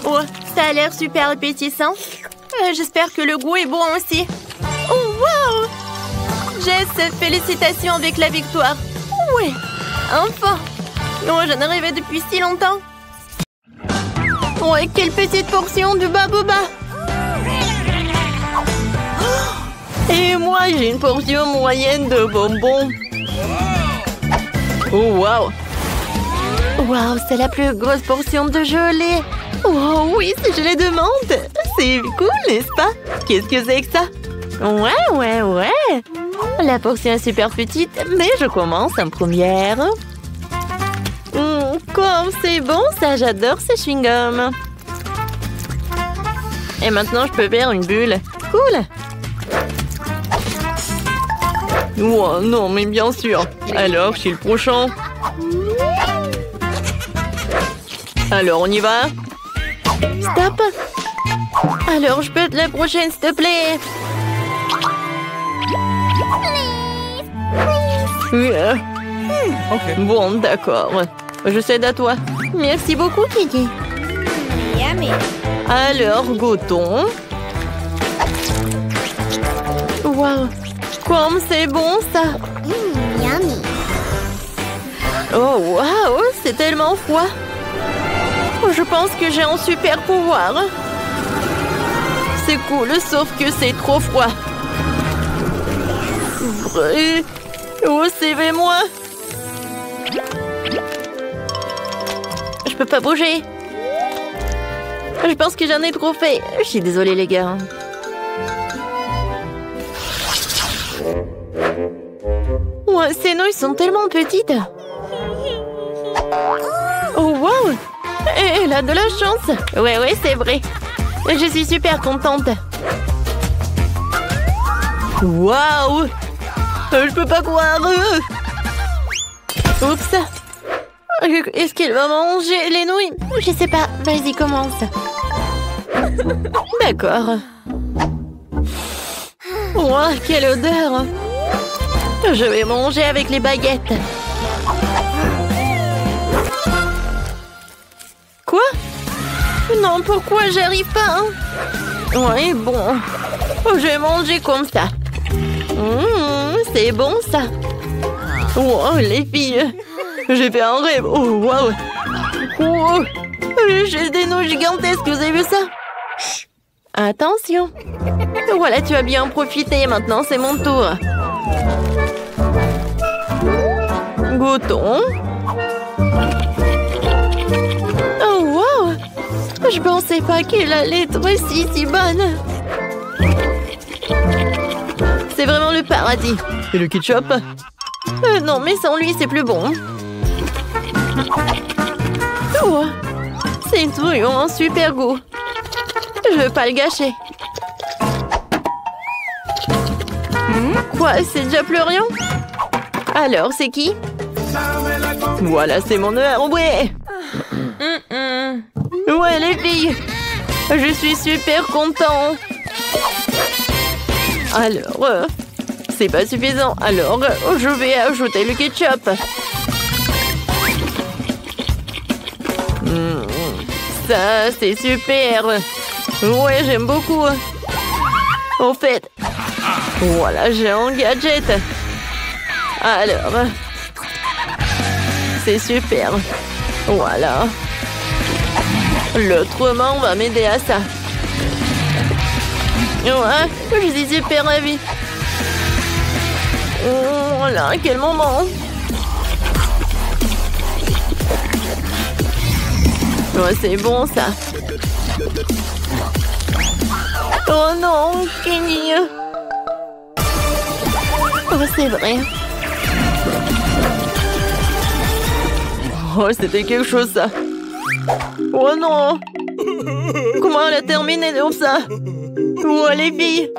Oh, ça a l'air super appétissant. J'espère que le goût est bon aussi. Oh, wow! Jess, félicitations avec la victoire. Oui, enfin. Oh, j'en arrivais depuis si longtemps. Oh, et quelle petite portion de baboba. Et moi, j'ai une portion moyenne de bonbons. Oh, wow. Waouh, c'est la plus grosse portion de gelée. Oh oui, c'est gelée de menthe. C'est cool, n'est-ce pas? Qu'est-ce que c'est que ça? Ouais. La portion est super petite, mais je commence en première. Comme c'est bon, ça, j'adore ces chewing-gums. Et maintenant, je peux faire une bulle. Cool. Oh non, mais bien sûr. Alors, chez le prochain. Alors, on y va? Stop. Alors, je peux être la prochaine, s'il te plaît? Ok. Bon, d'accord. Je cède à toi. Merci beaucoup, Kiki. Alors, goûtons. Waouh, comme c'est bon, ça. Oh, waouh, c'est tellement froid. Je pense que j'ai un super pouvoir. C'est cool, sauf que c'est trop froid. Vrai. Oh, suivez-moi. Je peux pas bouger. Je pense que j'en ai trop fait. Je suis désolée, les gars. Ouais, ces nouilles sont tellement petites. Oh, wow. Elle a de la chance. Ouais, c'est vrai. Je suis super contente. Waouh. Je peux pas croire. Oups. Est-ce qu'il va manger les nouilles? Je sais pas. Vas-y, commence. D'accord. Wow, quelle odeur. Je vais manger avec les baguettes. Quoi? Non, pourquoi j'arrive pas, hein? Ouais, bon. Je vais manger comme ça. C'est bon, ça. Wow, les filles. J'ai fait un rêve. Oh, wow. Oh, j'ai des nouilles gigantesques. Vous avez vu ça? Chut. Attention. Voilà, tu as bien profité. Maintenant, c'est mon tour. Goûtons. Oh, wow. Je pensais pas qu'elle allait être si bonne. C'est vraiment le paradis. Et le ketchup? Non, mais sans lui, c'est plus bon. Oh, ces nouilles ont un super goût. Je veux pas le gâcher. Quoi, c'est déjà plus rien? Alors, c'est qui? Voilà, c'est mon heure, ouais. Ouais, les filles. Je suis super content. Alors, c'est pas suffisant. Alors, je vais ajouter le ketchup. Ça, c'est super. Ouais, j'aime beaucoup. Au fait, voilà, j'ai un gadget. Alors, c'est super. Voilà. L'autre main va m'aider à ça. Ouais, je suis super ravie. Oh là, quel moment. Ouais, c'est bon, ça. Oh non, Kenny. Oh, c'est vrai. Oh, c'était quelque chose, ça. Oh non. Comment elle a terminé comme ça? Oh, les filles.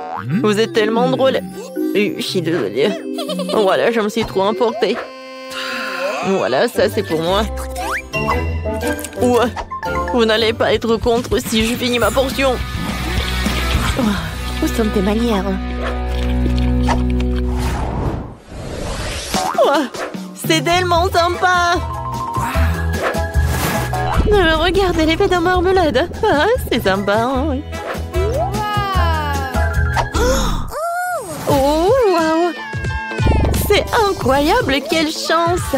Vous êtes tellement drôles. Je suis désolée. Voilà, je me suis trop emportée. Voilà, ça, c'est pour moi. Ouais. Vous n'allez pas être contre si je finis ma portion. Oh, où sont tes manières? Oh, c'est tellement sympa. Regardez l'effet de marmelade. Ah, c'est sympa. Hein, oui. Oh, wow. C'est incroyable, quelle chance.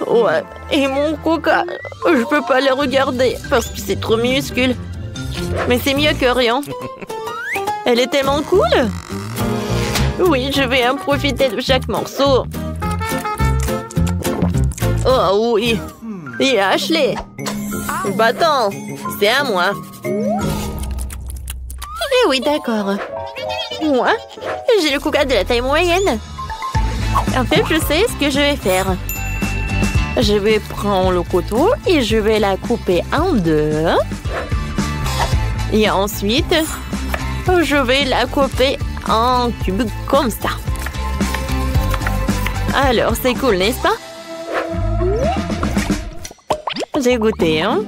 Ouais, et mon coca, je peux pas le regarder parce que c'est trop minuscule. Mais c'est mieux que rien. Elle est tellement cool. Oui, je vais en profiter de chaque morceau. Oh oui. Et Ashley. Bâton, c'est à moi. Eh oui, d'accord. Moi, j'ai le coca de la taille moyenne. En fait, je sais ce que je vais faire. Je vais prendre le couteau et je vais la couper en deux. Et ensuite, je vais la couper en cubes comme ça. Alors, c'est cool, n'est-ce pas? J'ai goûté, hein?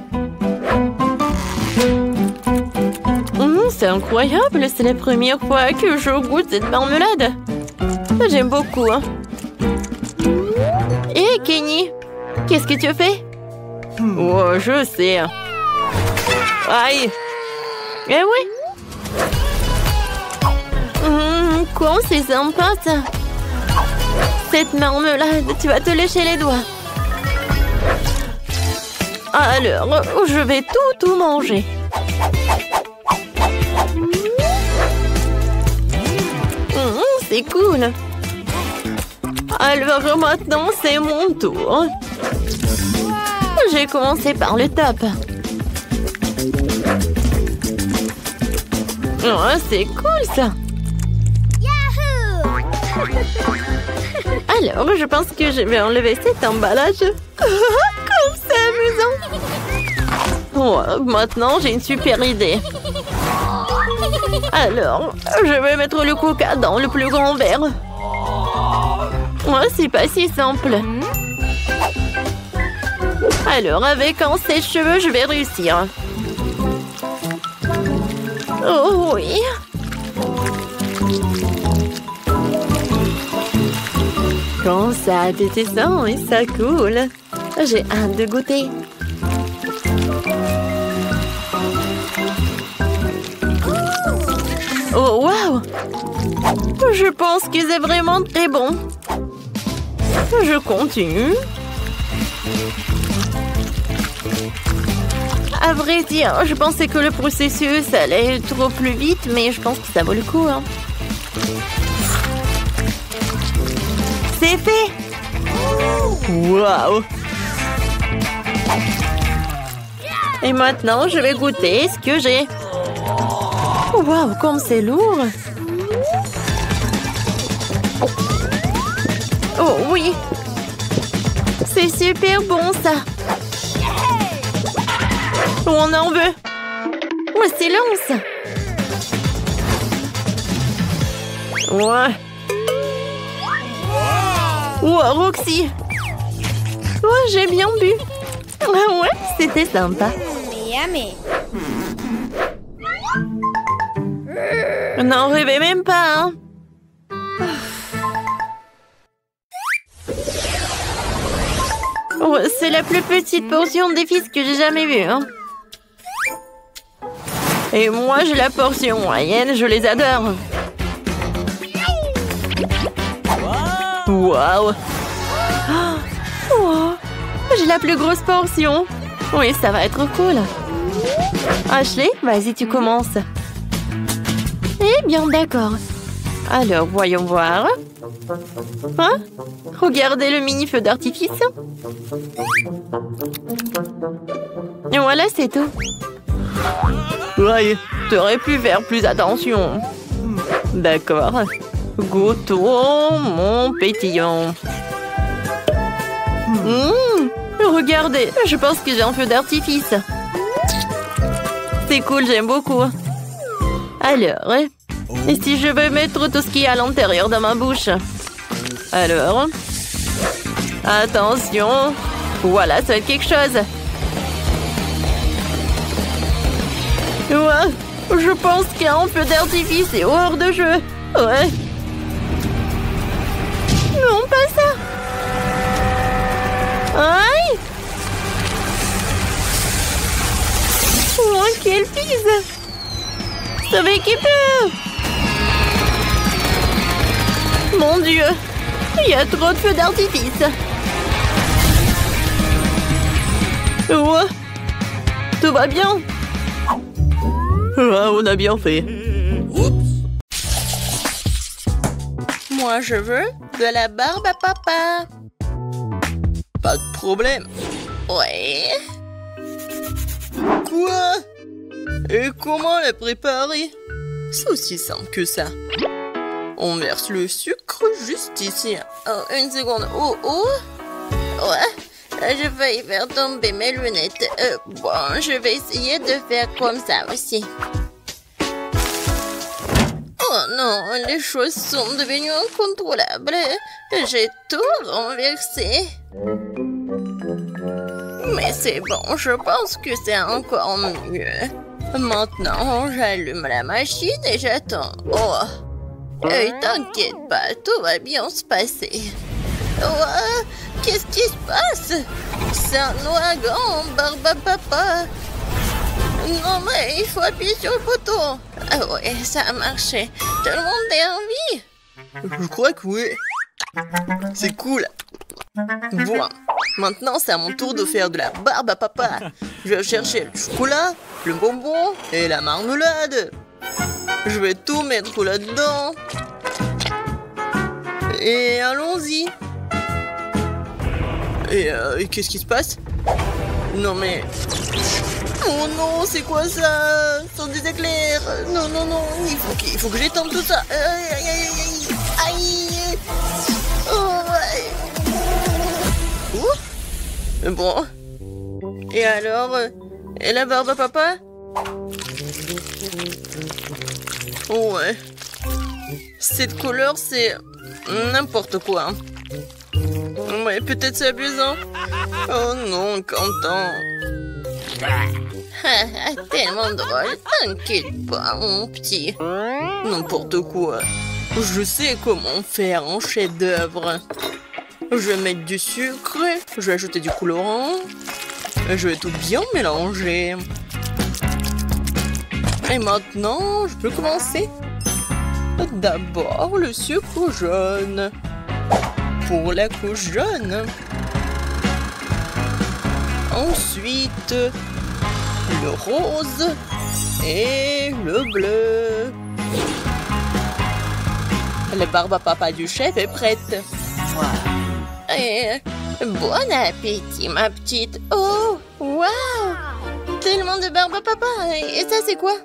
C'est incroyable, c'est la première fois que je goûte cette marmelade. J'aime beaucoup. Hein? Hé, Kenny, qu'est-ce que tu fais? Oh, je sais. Aïe. Eh oui. Quoi, c'est sympa, ça. Cette marmelade, tu vas te lécher les doigts. Alors, je vais tout manger. C'est cool. Alors maintenant, c'est mon tour. J'ai commencé par le top. Oh, c'est cool ça. Alors, je pense que je vais enlever cet emballage. Comme c'est amusant. Oh, maintenant, j'ai une super idée. Alors, je vais mettre le coca dans le plus grand verre. Oh, c'est pas si simple. Alors, avec un sèche-cheveux, je vais réussir. Oh oui. Quand ça a été ça et ça coule. J'ai hâte de goûter. Oh, waouh! Je pense que c'est vraiment très bon. Je continue. À vrai dire, je pensais que le processus allait trop plus vite, mais je pense que ça vaut le coup. Hein. C'est fait! Waouh! Et maintenant, je vais goûter ce que j'ai. Waouh, comme c'est lourd! Oh oui! C'est super bon, ça! On en veut! Oh, silence! Ouais! Oh, Roxy! Oh, j'ai bien bu! Ah ouais, c'était sympa! Yummy! N'en rêvez même pas, hein? Oh, c'est la plus petite portion des fils que j'ai jamais vue, hein? Et moi, j'ai la portion moyenne, je les adore! Waouh! Oh, j'ai la plus grosse portion! Oui, ça va être cool! Ashley, vas-y, tu commences! Eh bien, d'accord. Alors, voyons voir. Hein? Regardez le mini feu d'artifice. Et voilà, c'est tout. Ouais, t'aurais pu faire plus attention. D'accord. Goûtons mon pétillant. Regardez, je pense que j'ai un feu d'artifice. C'est cool, j'aime beaucoup. Alors, et si je veux mettre tout ce qui est à l'intérieur de ma bouche? Alors, attention, voilà, ça va être quelque chose. Ouais, je pense qu'un feu d'artifice est hors de jeu. Ouais. Non, pas ça. Aïe. Oh, quelle pise. Sauvez qui peut. Mon Dieu, il y a trop de feux d'artifice. Ouais. Tout va bien. Ah, on a bien fait. Moi, je veux de la barbe à papa. Pas de problème. Ouais. Quoi? Et comment la préparer? C'est aussi simple que ça. On verse le sucre juste ici. Oh, une seconde. Oh, oh. Ouais. Je vais y faire tomber mes lunettes. Bon, je vais essayer de faire comme ça aussi. Oh non, les choses sont devenues incontrôlables. J'ai tout renversé. Mais c'est bon, je pense que c'est encore mieux. Maintenant, j'allume la machine et j'attends. Oh, t'inquiète pas, tout va bien se passer. Oh, qu'est-ce qui se passe? C'est un ouragan, Barbapapa. Non, mais il faut appuyer sur le bouton. Ah ouais, ça a marché. Tout le monde est en vie? Je crois que oui. C'est cool. Bon, maintenant c'est à mon tour de faire de la barbe à papa. Je vais chercher le chocolat, le bonbon et la marmelade. Je vais tout mettre là-dedans. Et allons-y. Et qu'est-ce qui se passe? Non mais... Oh non, c'est quoi ça? Ce sont des éclairs. Non, non, non, il faut que j'étende tout ça. Aïe, aïe, aïe, aïe. Aïe. Oh, ouais. Bon. Et alors? Et la barbe à papa? Ouais. Cette couleur, c'est n'importe quoi. Ouais, peut-être c'est amusant. Oh non, Quentin. Tellement drôle, t'inquiète pas, mon petit. N'importe quoi. Je sais comment faire un chef-d'œuvre. Je vais mettre du sucre, je vais ajouter du colorant, je vais tout bien mélanger. Et maintenant, je peux commencer. D'abord, le sucre jaune. Pour la couche jaune. Ensuite, le rose et le bleu. La barbe à papa du chef est prête. Et bon appétit, ma petite. Oh, waouh! Tellement de barbe à papa. Et ça, c'est quoi?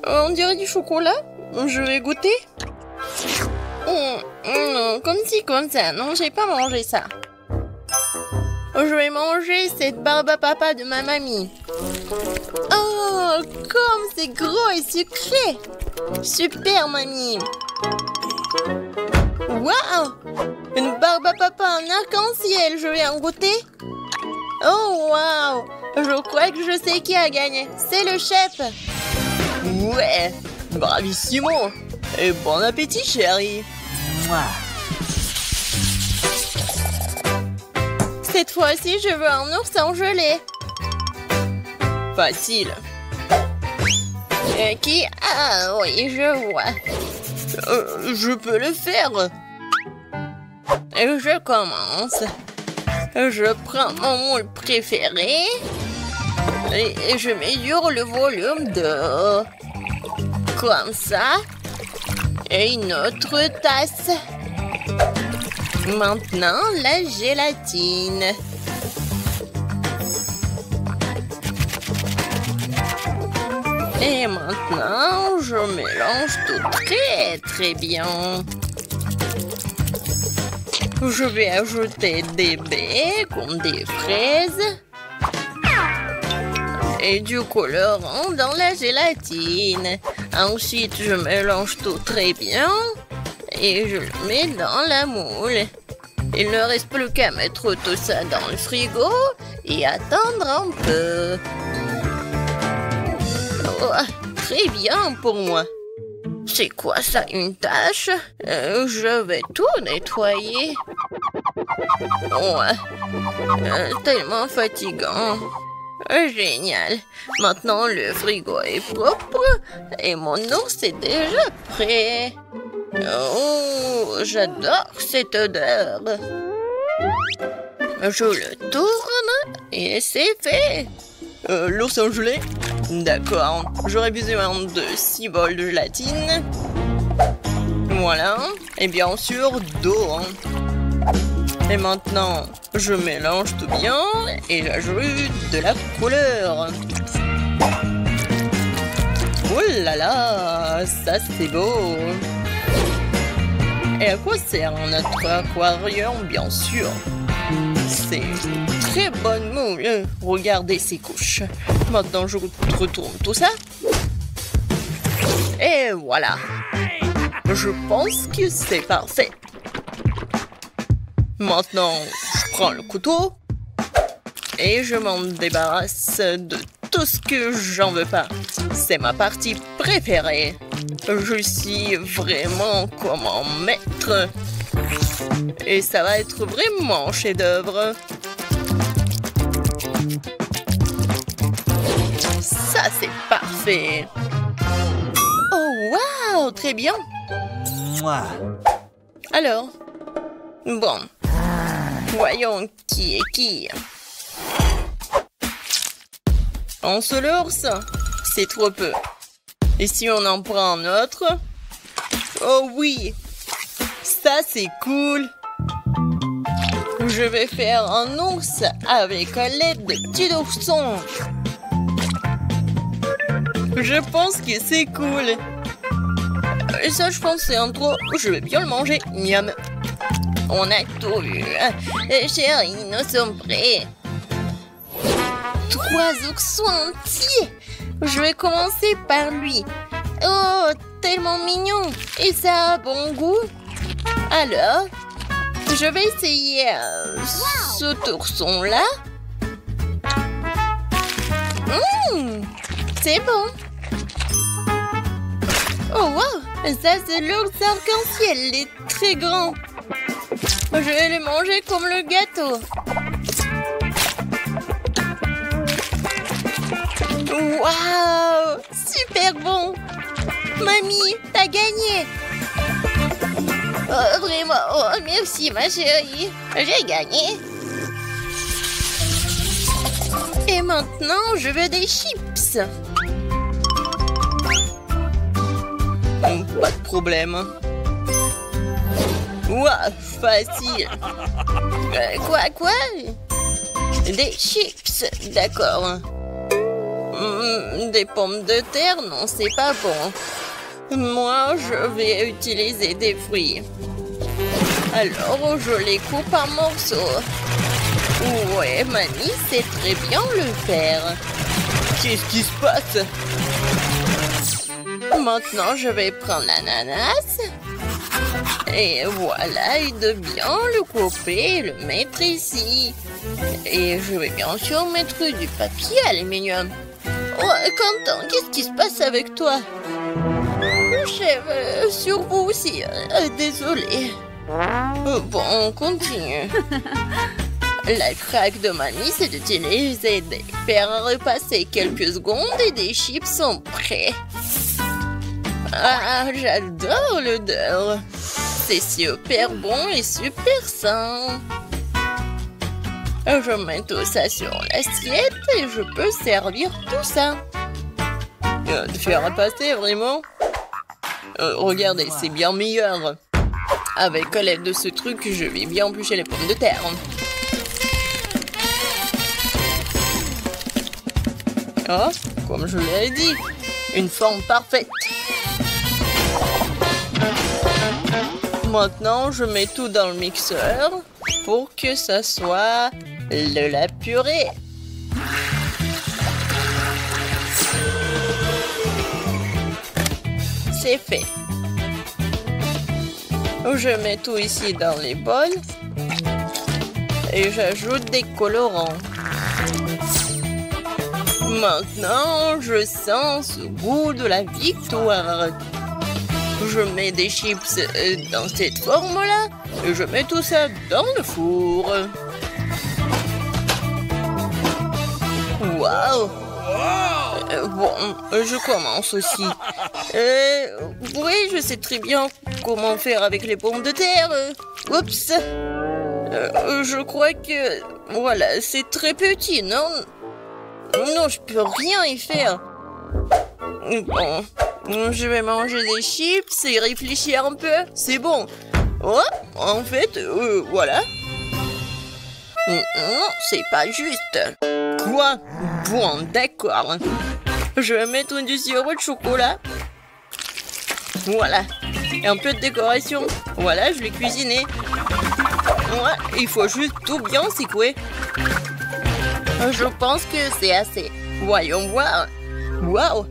On dirait du chocolat. Je vais goûter. Non, comme ci, comme ça. Non, j'ai pas mangé ça. Je vais manger cette barbe à papa de ma mamie. Oh, comme c'est gros et sucré. Super, mamie. Waouh! Une barbe à papa en arc-en-ciel. Je vais en goûter. Oh, waouh! Je crois que je sais qui a gagné. C'est le chef. Ouais, bravissimo. Et bon appétit, chérie. Cette fois-ci, je veux un ours en gelée. Facile. Qui? Ah oui, je vois. Je peux le faire. Je commence. Je prends mon moule préféré. Et je mesure le volume d'eau. Comme ça. Et une autre tasse. Maintenant, la gélatine. Et maintenant, je mélange tout très très bien. Je vais ajouter des baies comme des fraises. Et du colorant dans la gélatine. Ensuite, je mélange tout très bien. Et je le mets dans la moule. Il ne reste plus qu'à mettre tout ça dans le frigo et attendre un peu. Oh, très bien pour moi. C'est quoi ça, une tâche? Je vais tout nettoyer. Ouais. Tellement fatigant. Génial. Maintenant, le frigo est propre et mon ours est déjà prêt. Oh, j'adore cette odeur. Je le tourne et c'est fait. L'ours en gelée? D'accord. J'aurais besoin de 6 bols de gélatine. Voilà. Et bien sûr, d'eau. Et maintenant, je mélange tout bien et j'ajoute de la couleur. Oh là là, ça c'est beau. Et à quoi sert notre aquarium, bien sûr? C'est une très bonne moule. Regardez ces couches. Maintenant, je retourne tout ça. Et voilà. Je pense que c'est parfait. Maintenant, je prends le couteau et je m'en débarrasse de tout ce que j'en veux pas. C'est ma partie préférée. Je sais vraiment comment mettre. Et ça va être vraiment chef-d'œuvre. Ça, c'est parfait. Oh, waouh, très bien. Alors, bon, voyons qui est qui. Un seul ours, c'est trop peu. Et si on en prend un autre? Oh oui, ça c'est cool. Je vais faire un ours avec l'aide de petits oursons. Je pense que c'est cool. Et ça, je pense que c'est un trop. Je vais bien le manger. Miam. On a tout vu. Chérie, nous sommes prêts. 3 oursons entiers. Je vais commencer par lui. Oh, tellement mignon. Et ça a bon goût. Alors, je vais essayer cet ourson-là. C'est bon. Oh, wow. Ça, c'est l'ours arc-en-ciel. Il est très grand. Je vais le manger comme le gâteau. Waouh! Super bon! Mamie, t'as gagné! Oh, vraiment, oh, merci ma chérie! J'ai gagné! Et maintenant, je veux des chips! Pas de problème. Ouah, facile! Quoi? Des chips, d'accord. Des pommes de terre, non, c'est pas bon. Moi, je vais utiliser des fruits. Alors, je les coupe en morceaux. Ouais, mamie sait très bien le faire. Qu'est-ce qui se passe? Maintenant, je vais prendre l'ananas. Et voilà, et de bien le couper et le mettre ici. Et je vais bien sûr mettre du papier aluminium. Oh, Quentin, qu'est-ce qui se passe avec toi? Chef, sur vous aussi. Désolé. Bon, on continue. La craque de mamie, c'est d'utiliser des faire repasser quelques secondes et des chips sont prêts. Ah, j'adore l'odeur. C'est super bon et super sain. Je mets tout ça sur l'assiette et je peux servir tout ça. De faire passer, vraiment. Regardez, c'est bien meilleur. Avec l'aide de ce truc, je vais bien éplucher les pommes de terre. Oh, comme je l'ai dit, une forme parfaite. Maintenant, je mets tout dans le mixeur pour que ça soit de la purée. C'est fait. Je mets tout ici dans les bols et j'ajoute des colorants. Maintenant, je sens ce goût de la victoire. Je mets des chips dans cette forme-là et je mets tout ça dans le four. Waouh! Bon, je commence aussi. Oui, je sais très bien comment faire avec les pommes de terre. Oups! Je crois que... Voilà, c'est très petit, non? Non, je peux rien y faire. Bon, je vais manger des chips et réfléchir un peu. C'est bon. Oh, en fait, voilà. Non, c'est pas juste. Quoi? Bon, d'accord. Je vais mettre du sirop de chocolat. Voilà. Et un peu de décoration. Voilà, je l'ai cuisiné. Ouais, il faut juste tout bien secouer. Je pense que c'est assez. Voyons voir. Waouh!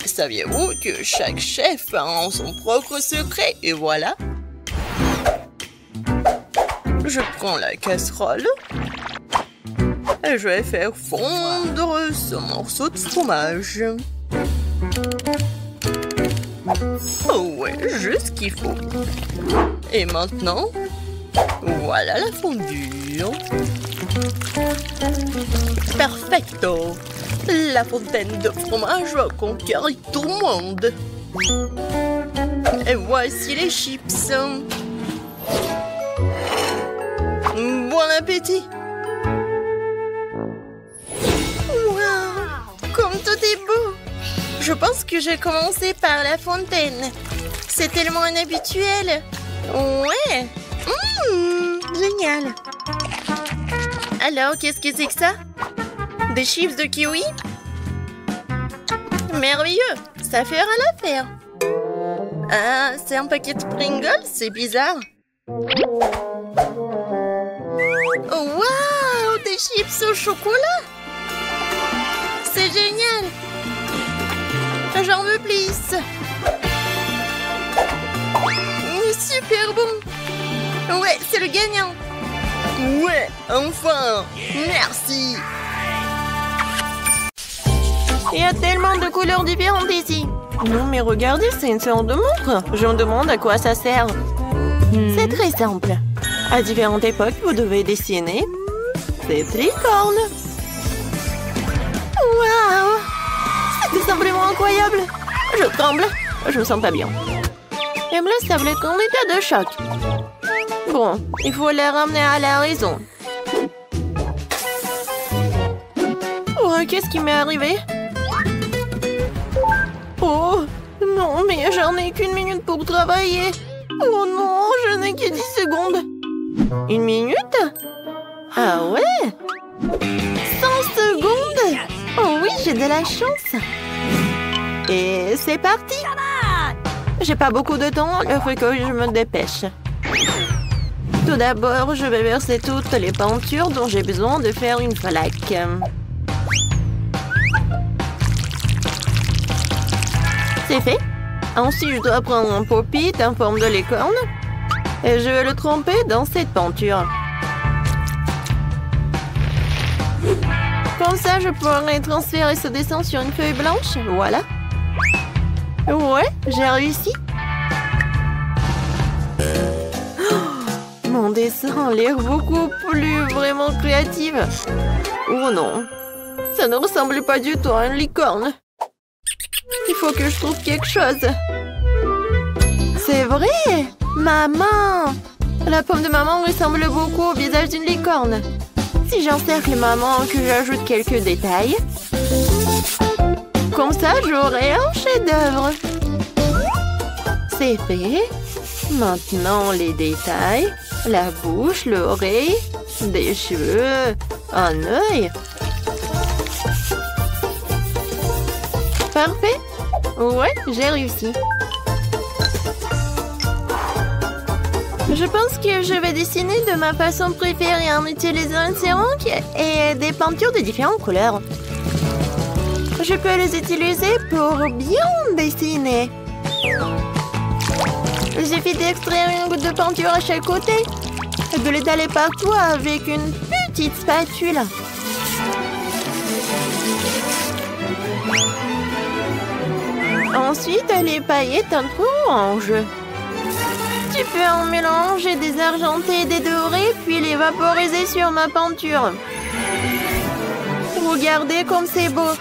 Saviez-vous que chaque chef a son propre secret? Et voilà. Je prends la casserole. Et je vais faire fondre ce morceau de fromage. Oh ouais, juste ce qu'il faut. Et maintenant, voilà la fondue. Perfecto! La fontaine de fromage va conquérir tout le monde. Et voici les chips. Bon appétit! Wow! Comme tout est beau! Je pense que j'ai commencé par la fontaine. C'est tellement inhabituel. Ouais! Génial! Alors, qu'est-ce que c'est que ça? Des chips de kiwi? Merveilleux! Ça fera l'affaire. Ah, c'est un paquet de Pringles? C'est bizarre. Oh, waouh! Des chips au chocolat! C'est génial! J'en veux plus! Super bon! Ouais, c'est le gagnant! Ouais, enfin! Merci! Il y a tellement de couleurs différentes ici! Non, mais regardez, c'est une sorte de montre! Je me demande à quoi ça sert! C'est très simple! À différentes époques, vous devez dessiner cette licorne! Waouh! C'est tout simplement incroyable! Je tremble! Je me sens pas bien! Emma semble être en état de choc. Bon, il faut les ramener à la raison. Oh, qu'est-ce qui m'est arrivé? Oh, non, mais j'en ai qu'une minute pour travailler. Oh non, je n'ai que 10 secondes. Une minute? Ah ouais? 100 secondes? Oh oui, j'ai de la chance. Et c'est parti. J'ai pas beaucoup de temps, il faut que je me dépêche. Tout d'abord, je vais verser toutes les peintures dont j'ai besoin de faire une flaque. C'est fait. Ensuite, je dois prendre un pop-it en forme de licorne et je vais le tremper dans cette peinture. Comme ça, je pourrai transférer ce dessin sur une feuille blanche. Voilà. Ouais, j'ai réussi. Oh, mon dessin a l'air beaucoup plus vraiment créatif. Oh non, ça ne ressemble pas du tout à une licorne. Il faut que je trouve quelque chose. C'est vrai, maman. La pomme de maman ressemble beaucoup au visage d'une licorne. Si j'encercle maman, que j'ajoute quelques détails. Comme ça, j'aurai un chef-d'œuvre. C'est fait. Maintenant, les détails. La bouche, l'oreille, des cheveux, un œil. Parfait. Ouais, j'ai réussi. Je pense que je vais dessiner de ma façon préférée en utilisant un céramique et des peintures de différentes couleurs. Je peux les utiliser pour bien dessiner. Il suffit d'extraire une goutte de peinture à chaque côté et de l'étaler partout avec une petite spatule. Ensuite, les paillettes un peu orange. Tu peux en mélanger des argentés et des dorés, puis les vaporiser sur ma peinture. Regardez comme c'est beau.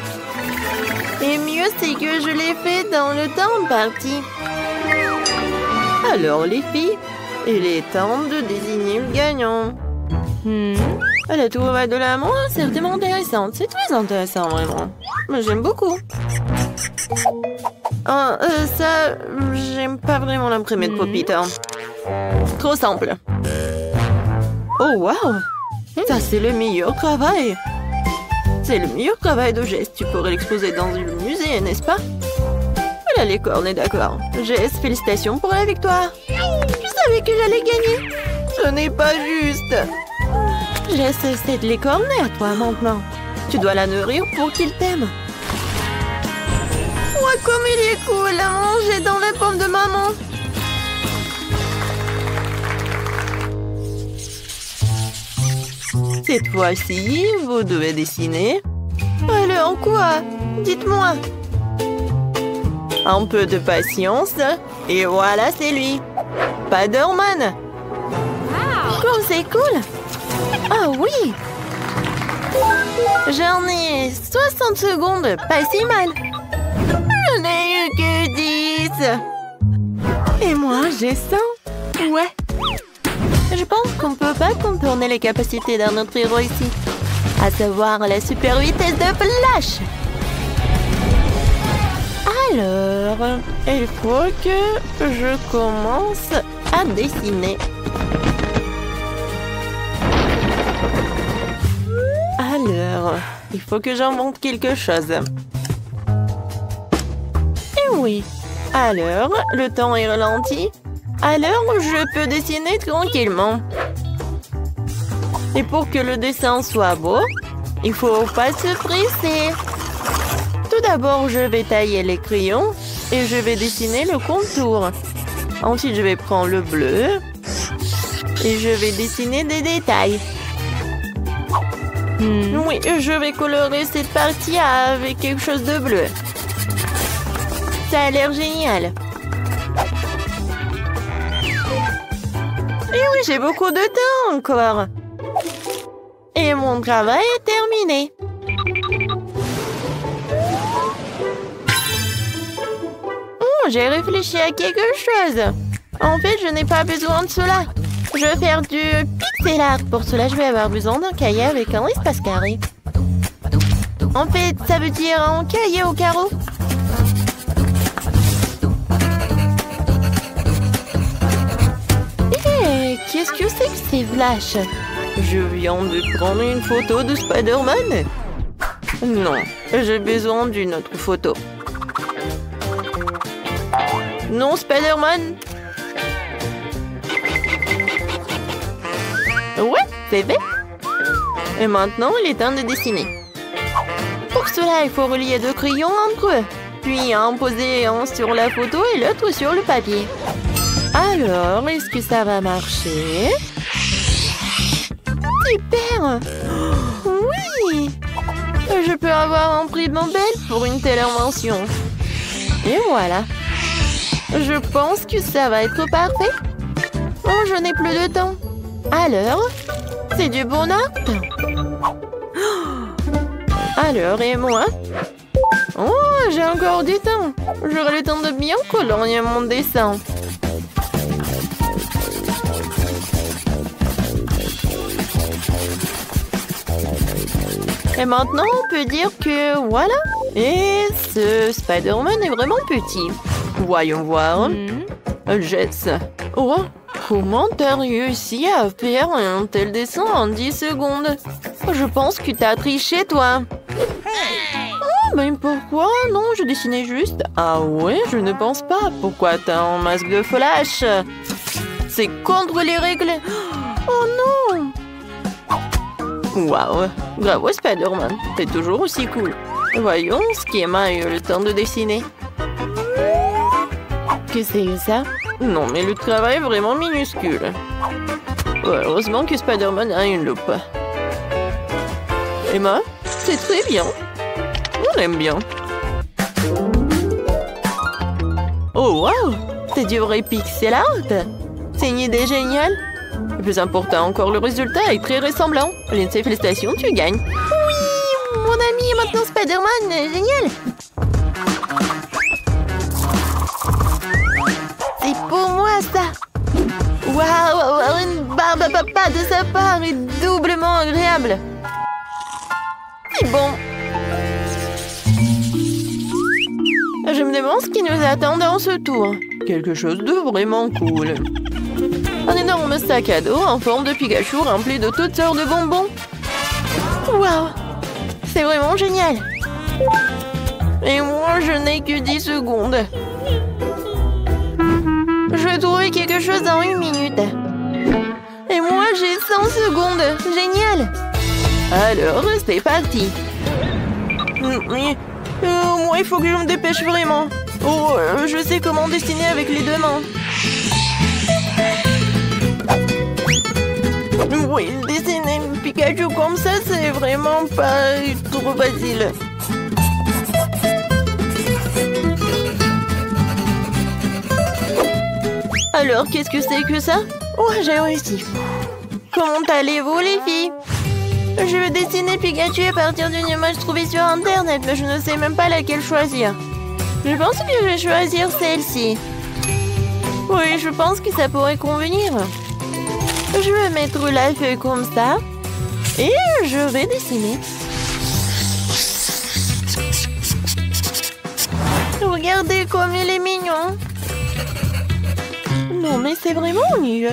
Et mieux, c'est que je l'ai fait dans le temps imparti. Alors, les filles, il est temps de désigner le gagnant. La tour de l'amour est certainement intéressante. C'est très intéressant, vraiment. J'aime beaucoup. Ça, j'aime pas vraiment l'imprimé de Pop-It. Trop simple. Oh, wow! Ça, c'est le meilleur travail. C'est le meilleur travail de Jess. Tu pourrais l'exposer dans un musée, n'est-ce pas? Voilà les cornes, d'accord. Jess, félicitations pour la victoire. Je savais que j'allais gagner. Ce n'est pas juste. Jess, c'est de l'écorner à toi maintenant. Tu dois la nourrir pour qu'il t'aime. Ouais, comme il est cool à manger dans la pomme de maman. Cette fois-ci, vous devez dessiner. Alors quoi? Dites-moi. Un peu de patience. Et voilà, c'est lui. Spider-Man. Comme c'est cool. Ah oui. J'en ai 60 secondes. Pas si mal. Je n'ai eu que 10. Et moi, j'ai 100. Ouais. Je pense qu'on peut pas contourner les capacités d'un autre héros ici. À savoir la super vitesse de Flash. Alors, il faut que je commence à dessiner. Alors, il faut que j'invente quelque chose. Et oui. Alors, le temps est ralenti. Alors, je peux dessiner tranquillement. Et pour que le dessin soit beau, il faut pas se presser. Tout d'abord, je vais tailler les crayons et je vais dessiner le contour. Ensuite, je vais prendre le bleu et je vais dessiner des détails. Oui, je vais colorer cette partie avec quelque chose de bleu. Ça a l'air génial. Et oui, j'ai beaucoup de temps encore. Et mon travail est terminé. Oh, j'ai réfléchi à quelque chose. En fait, je n'ai pas besoin de cela. Je vais faire du pixel art. Pour cela, je vais avoir besoin d'un cahier avec un espace carré. En fait, ça veut dire un cahier au carreau. Qu'est-ce que c'est que ces flashs? Je viens de prendre une photo de Spider-Man. Non, j'ai besoin d'une autre photo. Non, Spider-Man. Ouais, c'est fait. Et maintenant, il est temps de dessiner. Pour cela, il faut relier deux crayons entre eux. Puis en poser un sur la photo et l'autre sur le papier. Alors, est-ce que ça va marcher? Super! Oui! Je peux avoir un prix Nobel pour une telle invention. Et voilà. Je pense que ça va être parfait. Oh, je n'ai plus de temps. Alors, c'est du bon art? Alors, et moi? Oh, j'ai encore du temps. J'aurai le temps de bien colorer mon dessin. Et maintenant, on peut dire que voilà. Et ce Spider-Man est vraiment petit. Voyons voir. Jess. Oh, comment t'as réussi à faire un tel dessin en 10 secondes? Je pense que t'as triché, toi. Oh, mais pourquoi? Non, je dessinais juste. Ah ouais, je ne pense pas. Pourquoi t'as un masque de Flash? C'est contre les règles. Oh non! Waouh! Bravo Spider-Man, t'es toujours aussi cool. Voyons, Schema a eu le temps de dessiner. Que c'est ça? Non, mais le travail est vraiment minuscule. Heureusement que Spider-Man a une loupe. Emma, c'est très bien. On aime bien. Oh wow! C'est du vrai pixel art! C'est une idée géniale! Le plus important encore, le résultat est très ressemblant. Lindsay, félicitations, tu gagnes. Oui, mon ami est maintenant Spider-Man. Génial. C'est pour moi, ça. Waouh, une barbe à papa de sa part est doublement agréable. C'est bon. Je me vraiment ce qui nous attend dans ce tour. Quelque chose de vraiment cool. Un énorme sac à dos en forme de Pikachu rempli de toutes sortes de bonbons. Waouh! C'est vraiment génial! Et moi, je n'ai que 10 secondes. Je vais trouver quelque chose en 1 minute. Et moi, j'ai 100 secondes. Génial! Alors, c'est parti. Moi, il faut que je me dépêche vraiment. Oh, je sais comment dessiner avec les 2 mains. Oui, dessiner un Pikachu comme ça, c'est vraiment pas trop facile. Alors, qu'est-ce que c'est que ça? Oh, j'ai réussi. Comment allez-vous, les filles? Je vais dessiner Pikachu à partir d'une image trouvée sur Internet, mais je ne sais même pas laquelle choisir. Je pense que je vais choisir celle-ci. Oui, je pense que ça pourrait convenir. Je vais mettre la feuille comme ça. Et je vais dessiner. Regardez comme il est mignon. Non, mais c'est vraiment nul.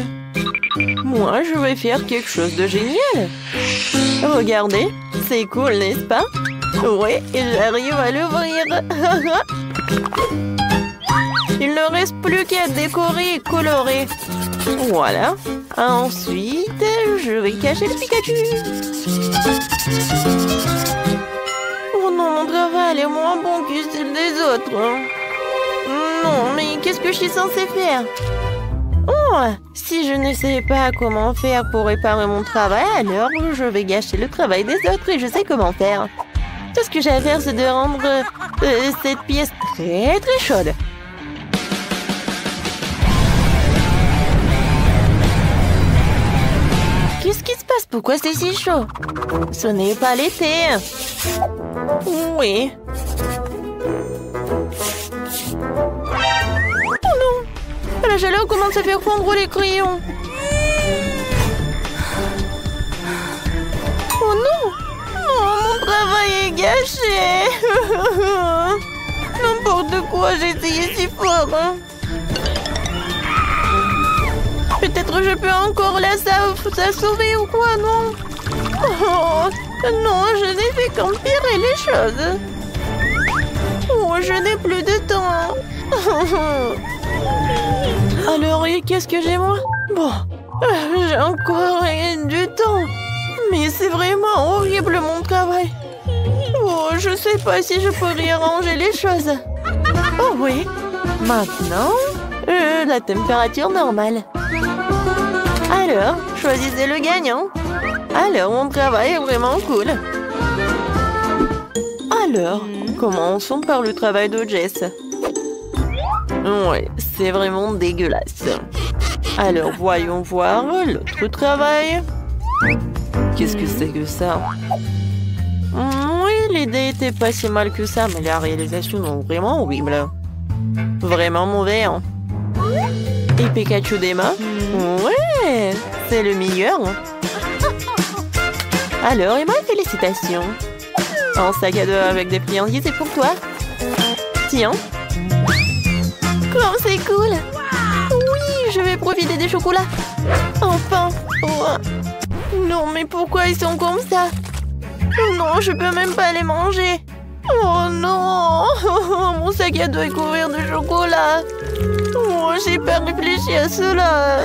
Moi, je vais faire quelque chose de génial. Regardez, c'est cool, n'est-ce pas? Oui, j'arrive à l'ouvrir. Il ne reste plus qu'à décorer et colorer. Voilà. Ensuite, je vais cacher le Pikachu. Oh non, mon travail est moins bon que celui des autres. Non, mais qu'est-ce que je suis censée faire? Oh, si je ne sais pas comment faire pour réparer mon travail, alors je vais gâcher le travail des autres et je sais comment faire. Tout ce que j'ai à faire, c'est de rendre cette pièce très très chaude. Qu'est-ce qui se passe? Pourquoi c'est si chaud? Ce n'est pas l'été. Oui. Oh non! La chaleur commence à faire fondre les crayons. Oh non! Oh, mon travail est gâché. N'importe quoi, j'ai essayé si fort. Peut-être je peux encore la sauver ou quoi, non? Oh, non, je n'ai fait qu'empirer les choses. Oh, je n'ai plus de temps. Alors, qu'est-ce que j'ai, moi? Bon, j'ai encore rien du temps. Mais c'est vraiment horrible, mon travail. Oh, je sais pas si je pourrais arranger les choses. Oh oui, maintenant, la température normale. Alors, choisissez le gagnant. Alors, mon travail est vraiment cool. Alors, commençons par le travail de Jess. Ouais, c'est vraiment dégueulasse. Alors, voyons voir l'autre travail. Qu'est-ce que c'est que ça? Oui, l'idée était pas si mal que ça, mais la réalisation est vraiment horrible. Vraiment mauvais, hein? Et Pikachu des mains? Ouais, c'est le meilleur. Alors, Emma, félicitations. Un sac à dos avec des friandises, c'est pour toi. Tiens. Comme c'est cool. Oui, je vais profiter des chocolats. Enfin. Oh. Non, mais pourquoi ils sont comme ça? Non, je peux même pas les manger. Oh non. Mon sac à dos est couvert de chocolat. Oh, j'ai pas réfléchi à cela.